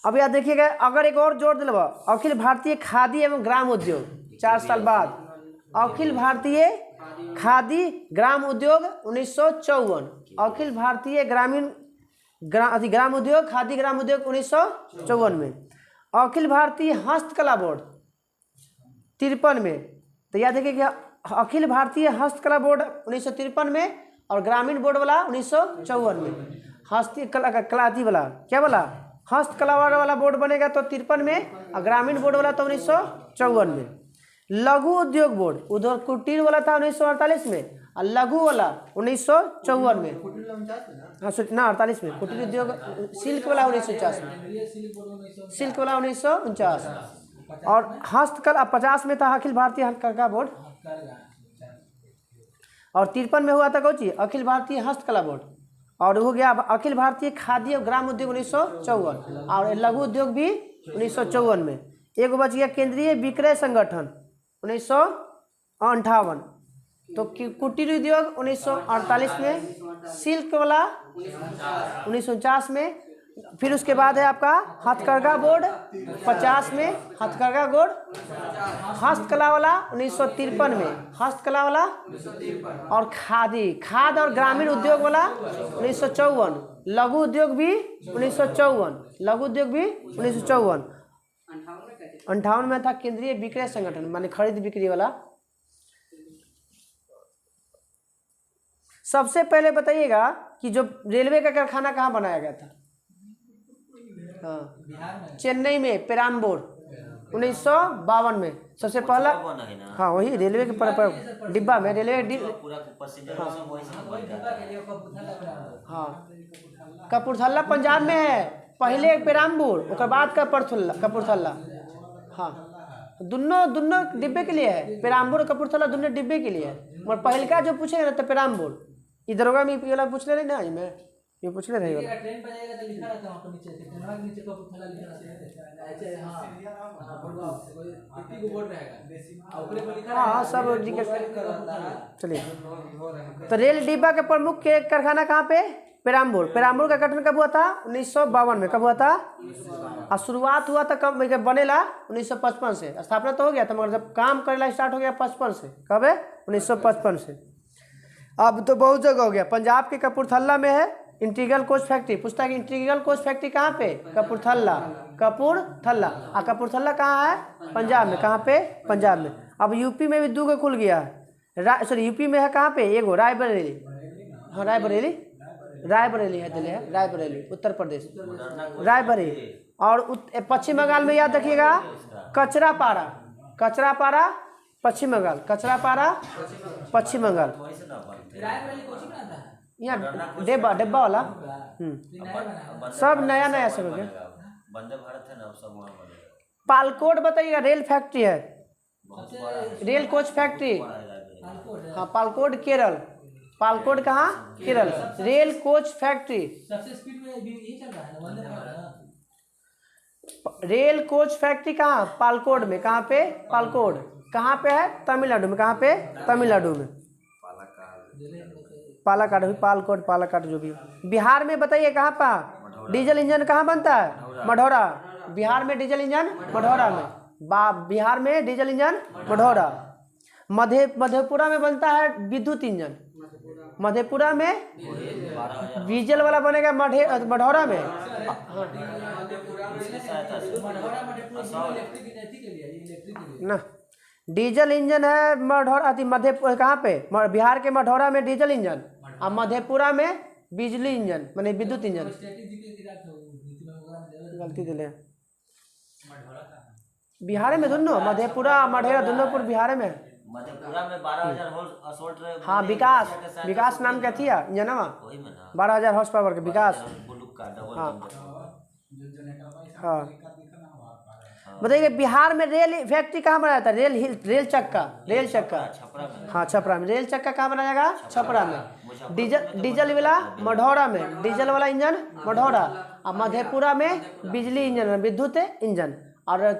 अब याद देखिएगा, अगर एक और जोड़ दिलवा, अखिल भारतीय खादी एवं ग्राम उद्योग 4 साल बाद, अखिल भारतीय खादी ग्राम उद्योग 1954, अखिल भारतीय ग्राम उद्योग खादी ग्राम उद्योग 1954 में। अखिल भारतीय हस्तकला बोर्ड 53 में। तो याद रखिए कि अखिल भारतीय हस्तकला बोर्ड 1953 में और ग्रामीण बोर्ड वाला 1954 में। हस्तकला वाला क्या बोला, हस्तकला वाला बोर्ड बनेगा तो 53 में और ग्रामीण बोर्ड वाला तो 1954 में। लघु उद्योग बोर्ड, उधर कुटीर वाला था 1948 में और लघु वाला 1954 में। हाँ ना 48 में। कुटीर उद्योग सिल्क वाला 1949 में, सिल्क वाला 1949 और हस्तकला 50 में था अखिल भारतीय हस्तकला बोर्ड। और 53 में हुआ था कौची, अखिल भारतीय हस्तकला बोर्ड। और हो गया अखिल भारतीय खादी और ग्राम उद्योग 1954 और लघु उद्योग भी 1954 में। एक बच गया केंद्रीय विक्रय संगठन 1958। तो कुटीर उद्योग 1948 में, सिल्क वाला 1949 में। फिर उसके बाद है आपका हथकरघा बोर्ड 50 में, हथकरघा बोर्ड। हस्तकला वाला 1953 में, हस्तकला वाला। और खाद और ग्रामीण उद्योग वाला 1954, लघु उद्योग भी 1954, लघु उद्योग भी 1954। 58 में था केंद्रीय विक्रय संगठन, माने खरीद बिक्री वाला। सबसे पहले बताइएगा कि जो रेलवे का कारखाना कहाँ बनाया गया था। हाँ चेन्नई में, पेराम्बूर 1952 में सबसे पहला। हाँ वही रेलवे के डिब्बा में, रेलवे हाँ कपूरथला पंजाब में है, पहले पेराम्बूर उसके बाद कपूरथला। हाँ दोनों डिब्बे के लिए है, पेराम्बूर और कपूरथला दोनों डिब्बे के लिए है। और पहले का जो पूछेगा ना तो पेराम्बूर, इधर होगा में वाला पूछ ले रही ना, मैं ये पूछ ले रही ट्रेन पर जाएगा तो लिखा रहता है वहाँ पर नीचे, ट्रेन के नीचे कपूरथला लिखा रहता है ऐसे। हाँ को बोर्ड रहेगा ऊपर पर लिखा। हाँ सब चलिए। तो रेल डिब्बा के प्रमुख के कारखाना कहाँ पे, पेराम्बूर। पेराम्बूर का गठन कब हुआ था, 1952 में। कब हुआ था, और शुरुआत हुआ था कब बनेला 1955 से। स्थापना तो हो गया था मगर जब काम करेला स्टार्ट हो गया 55 से। कब है, 1955 से। अब तो बहुत जगह हो गया। पंजाब के कपूरथला में है इंटीग्रल कोच फैक्ट्री। पूछता है कि इंटीग्रल कोच फैक्ट्री कहाँ पे, कपूरथला। कपूरथला और कपूरथला कहाँ है, पंजाब में। कहाँ पे, पंजाब में। अब यूपी में भी 2 गो खुल गया है, सॉरी यूपी में है कहाँ पे, एगो रायबरेली। हाँ रायबरेली है, दिल्ली है रायबरेली, उत्तर प्रदेश रायबरेली। और पश्चिम बंगाल में याद रखिएगा कचरापाड़ा पश्चिम बंगाल, कचरापाड़ा पश्चिम बंगाल। यहाँ डिब्बा वाला सब नया सब हो गया। वंदे भारत है ना, सब वहाँ बने। पालकोट बताइएगा, रेल फैक्ट्री है, रेल कोच फैक्ट्री। हाँ पालकोट केरल। पालकोट कहाँ, केरल। Rail coach factory. सबसे स्पीड में यही चल रहा है ना, Vande Bharat. Rail coach factory कहाँ, पालकोट में। कहाँ पे, पालकोट कहाँ पे है, तमिलनाडु में। कहाँ पे, तमिलनाडु में। पालाकाट जो भी। बिहार में बताइए कहाँ पर डीजल इंजन कहाँ बनता है, मढ़ौरा। बिहार में डीजल इंजन मढ़ौरा में। बिहार में डीजल इंजन मढ़ौरा। मधेपुरा में बनता है विद्युत इंजन। मधेपुरा में डीजल वाला बनेगा मढ़ौरा में। ना डीजल इंजन है मढ़ौरा, मधेपुरा कहाँ पे, बिहार के मढ़ौरा में डीजल इंजन और मधेपुरा में बिजली इंजन माने विद्युत इंजन। गलती दिले, बिहार में दोनों, मधेपुरा मढ़ौरा दोनों बिहार में। मधेपुरा में 12,000 असोल्ट। हाँ विकास नाम क्या थी इंजनवा, 12,000 हॉर्स पावर के विकास। हाँ बताइए बिहार में रेल फैक्ट्री कहाँ बनाया था, रेल चक्का। हाँ छपरा में। रेल चक्का कहाँ बनाया जाएगा, छपरा में। डीजल वाला मढ़ौरा में, डीजल वाला इंजन मढ़ौरा। और मधेपुरा में बिजली इंजन विद्युत इंजन। और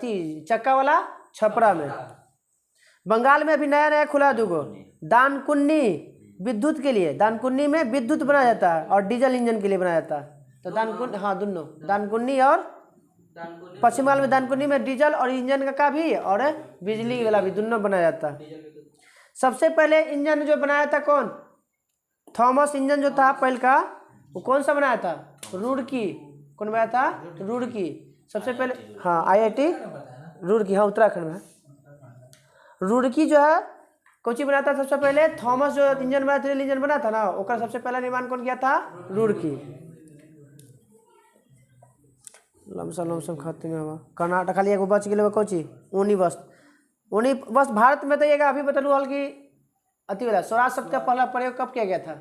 चक्का वाला छपरा में। बंगाल में अभी नया नया खुला दुगो दानकुन्नी विद्युत के लिए, दानकुन्नी में विद्युत बनाया जाता है और डीजल इंजन के लिए बनाया जाता है। तो दानकुन्नी, हाँ दोनों, दानकुन्नी और पश्चिम बंगाल में दानकुन्नी में डीजल और इंजन का भी और बिजली वाला भी दोनों बनाया जाता है। सबसे पहले इंजन जो बनाया था कौन? थॉमस इंजन जो था पहले का, वो कौन सा बनाया था? रुड़की। कौन बनाया था? रुड़की। सबसे पहले, हाँ IIT रुड़की, हाँ उत्तराखंड में। रुड़की जो है कोची बनाया था सबसे पहले? थॉमस जो इंजन बना था, इंजन बना था ना, ओकर सबसे पहला निर्माण कौन किया था? रुड़की। लमसम खाते में हुआ कर्नाटक खाली एगो बच गए कोची ऊनी वस्त्र भारत में। तो ये अभी बतलू हल कि अति वाला स्वराज शब्द का पहला प्रयोग कब किया गया था?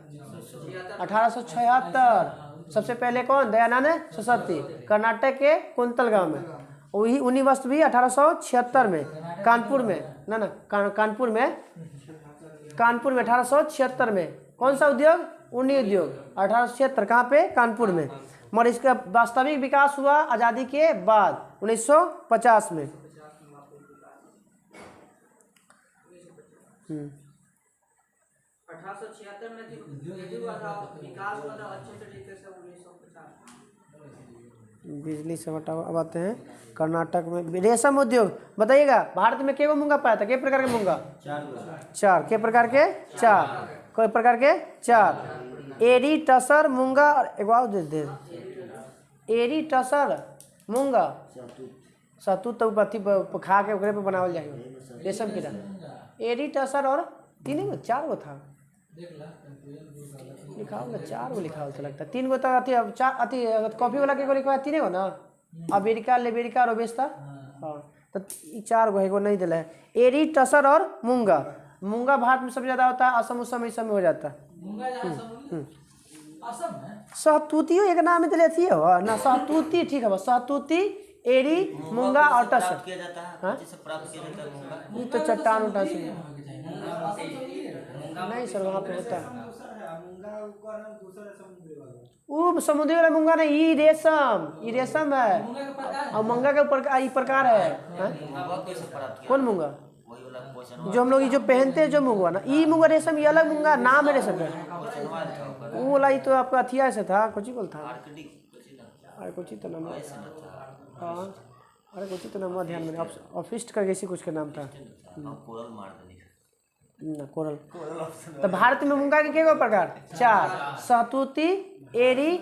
1876। सबसे पहले कौन? दयानंद सरस्वती, कर्नाटक के कुंतल गांव में। वही ऊनी वस्त्र भी 1876 में कानपुर में, ना कानपुर में 1876 में। कौन सा उद्योग? ऊनी उद्योग 1876। कहाँ पे? कानपुर में। मगर इसका वास्तविक विकास हुआ आज़ादी के बाद 1950 में। 1876 में विकास हुआ था अच्छे तरीके से 1950। बिजली से हटा। अब आते हैं कर्नाटक में रेशम उद्योग। बताइएगा भारत में केगो मूंगा पाया था? के प्रकार के मूंगा? 4। के प्रकार के? 4। कोई प्रकार के? 4। एरी, टसर, मूंगा और एक और दे। एरी, टसर, मूंगा, सतूत तो अथी खा के ओकरे पे बनावल जाएगा रेशम कीड़ा। एरी, टसर और 3 गो 4 गो था लिखा होगा, 4 गो लिखा होता लगता है। 3 गो तो अथी 4 अथी कॉफी वाला के गो लिखा है 3 गो ना, अमेरिका लेबेरिका रोबेस्ता। हाँ तो 4 गो है, एगो नहीं दिला है। एरी, टसर और मूंगा। मूंगा भारत में सबसे ज़्यादा होता है, असम उसम इस सब में हो जाता है। सहतूतियो एक नाम दिले थी हो ना, सहतूती ठीक है, सहतूती, एरी, मूंगा और टसर। किया जाता है, जिससे प्राप्त किया जाता है मूंगा। ये तो चट्टान उट्टान से नहीं सर, वहाँ पे होता है वो समुद्री वाला मूंगा नहीं, ये रेशम है और मूंगा के ऊपर ये प्रकार है। कौन मूंगा? जो हम लोग ये जो पहनते हैं जो मूंगा ना, ये मूंगा रेशम, ये अलग मूंगा नाम है रेशम का। वो वाला ये तो आपका अथिया से था, कुछ ही बोल था, अरे कुछ ही तो नाम। हाँ अरे कुछ ही तो नाम ध्यान में, ऑफिस्ट का किसी कुछ का नाम था ना, कोरल। तो भारत में मूंगा के क्या प्रकार? 4। सहतूती, एरी,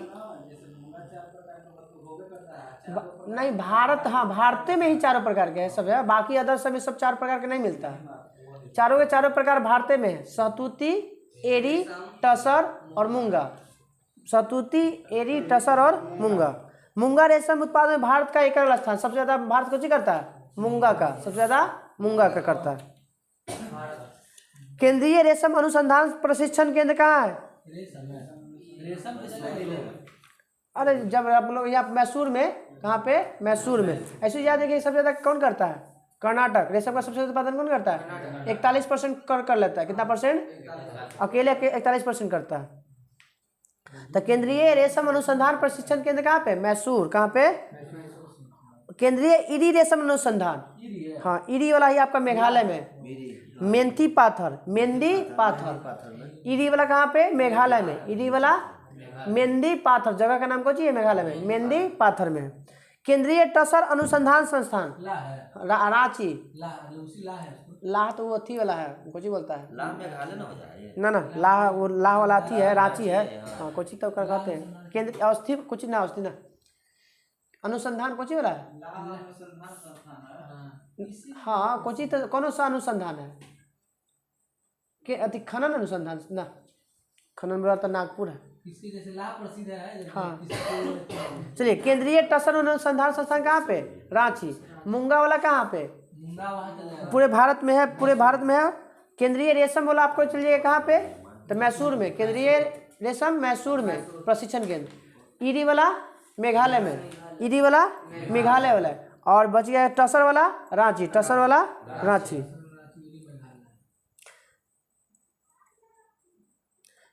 नहीं भारत, हाँ भारत में ही 4 प्रकार के हैं सब है, बाकी अदर सब में सब 4 प्रकार के नहीं मिलता है। चारों के चारों प्रकार भारत में है, सहतूती, एरी, टसर और मूंगा। सहतूती, एरी, टसर और मूंगा। मूंगा रेशम उत्पादन में भारत का एक स्थान, सबसे ज़्यादा भारत कुछ करता है मूंगा का, सबसे ज़्यादा मूंगा का करता है। केंद्रीय रेशम अनुसंधान प्रशिक्षण केंद्र कहाँ है? अरे जब आप लोग यहाँ मैसूर में, कहाँ पे? मैसूर में। ऐसे याद है कि सबसे ज़्यादा कौन करता है? कर्नाटक। रेशम का सबसे ज़्यादा उत्पादन कौन करता है? 41% कर लेता है। कितना परसेंट? अकेले 41% करता है। तो केंद्रीय रेशम अनुसंधान प्रशिक्षण केंद्र कहाँ पे? मैसूर। कहाँ पे? केंद्रीय इरी रेशम अनुसंधान, हाँ इरी वाला ही आपका मेघालय में। मेंदी पाथर, इरी वाला कहाँ पे? मेघालय में। इरी वाला मेंदी पाथर जगह का नाम कौन सी है? मेघालय में, मेंदी पाथर में। केंद्रीय टसर अनुसंधान संस्थान रांची। लाह तो वो अथी वाला है, कोची बोलता है ना लाह, वो लाह वाला अथी है, रांची है। हाँ कोची तो कर कहते हैं। केंद्र अवस्थी कुछ ना, अवस्थी ना अनुसंधान कोची वाला है। हाँ कोची तो कौन सा अनुसंधान है के अति खनन अनुसंधान ना, खनन वाला तो नागपुर है। हाँ चलिए, केंद्रीय टसर अनुसंधान संस्थान कहाँ पे? रांची। मूंगा वाला कहाँ पे? पूरे भारत में है, पूरे भारत में है। केंद्रीय रेशम वाला आपको चलिए कहाँ पे? तो मैसूर में। केंद्रीय रेशम मैसूर में प्रशिक्षण केंद्र। इरी वाला मेघालय में, इरी वाला मेघालय वाला है। और बच गया टसर वाला रांची, टसर वाला रांची।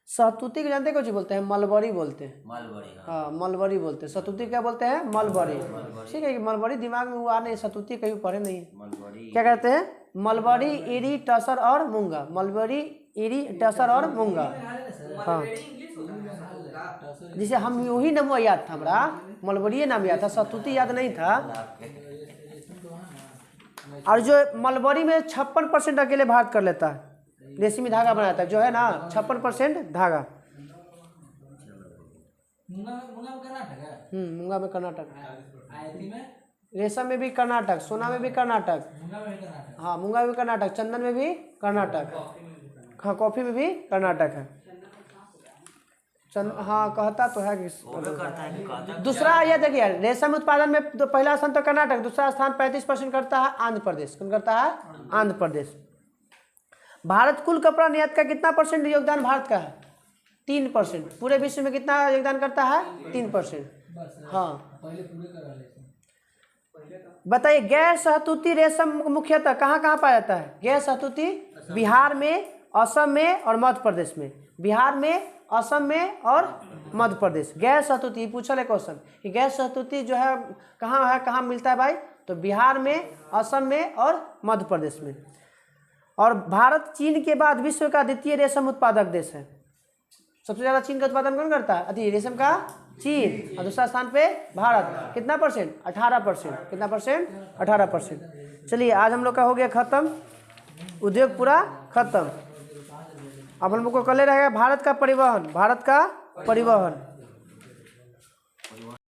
सहतूती को जानते कुछ बोलते हैं? मलबरी बोलते हैं। हाँ मलबरी बोलते हैं। सहतूती क्या बोलते हैं? मलबरी। ठीक है, मलबरी दिमाग में वो आ नहीं, सहतूती कहीं पढ़े नहीं। क्या कहते हैं? मलबरी, ईरी, टसर और मूंगा। मलबरी, ईरी, टसर और मूंगा। हाँ, जिसे हम वही नाम याद था हमारा, मलबरी नाम याद था, सतुती याद नहीं था। और जो मलबरी में 56% अकेले भारत कर लेता है, रेशमी धागा बनाता है जो है ना, 56% धागा। मूंगा में कर्नाटक है। मूंगा में कर्नाटक, आयती में रेशम में भी कर्नाटक, सोना में भी कर्नाटक, मूंगा में भी कर्नाटक। हाँ मूंगा में भी कर्नाटक, चंदन में भी कर्नाटक, हाँ कॉफी में भी कर्नाटक है। हाँ कहता तो है कि करता है कि कहता है। दूसरा ये देखिए, रेशम उत्पादन में तो पहला स्थान तो कर्नाटक, दूसरा स्थान 35% करता है आंध्र प्रदेश। कौन करता है? आंध्र प्रदेश। भारत कुल कपड़ा निर्यात का कितना परसेंट योगदान भारत का है? 3%। पूरे विश्व में कितना योगदान करता है? 3%। हाँ पहले पूरे करा लेते। बताइए, गैर सहतूती रेशम मुख्यतः कहाँ कहाँ पाया जाता है? गैर सहतूती बिहार में, असम में और मध्य प्रदेश में। बिहार में, असम में और मध्य प्रदेश। गैर सहतूती पूछल है क्वेश्चन कि गैर सहतूती जो है कहाँ मिलता है भाई? तो बिहार में, असम में और मध्य प्रदेश में। और भारत चीन के बाद विश्व का द्वितीय रेशम उत्पादक देश है। सबसे ज़्यादा चीन का उत्पादन कौन करता है? अति रेशम का चीन। और दूसरा स्थान पे भारत। कितना परसेंट? 18%। कितना परसेंट? 18%। चलिए आज हम लोग का हो गया खत्म, उद्योग पूरा खत्म। अब हम लोग को कल रहेगा भारत का परिवहन। भारत का परिवहन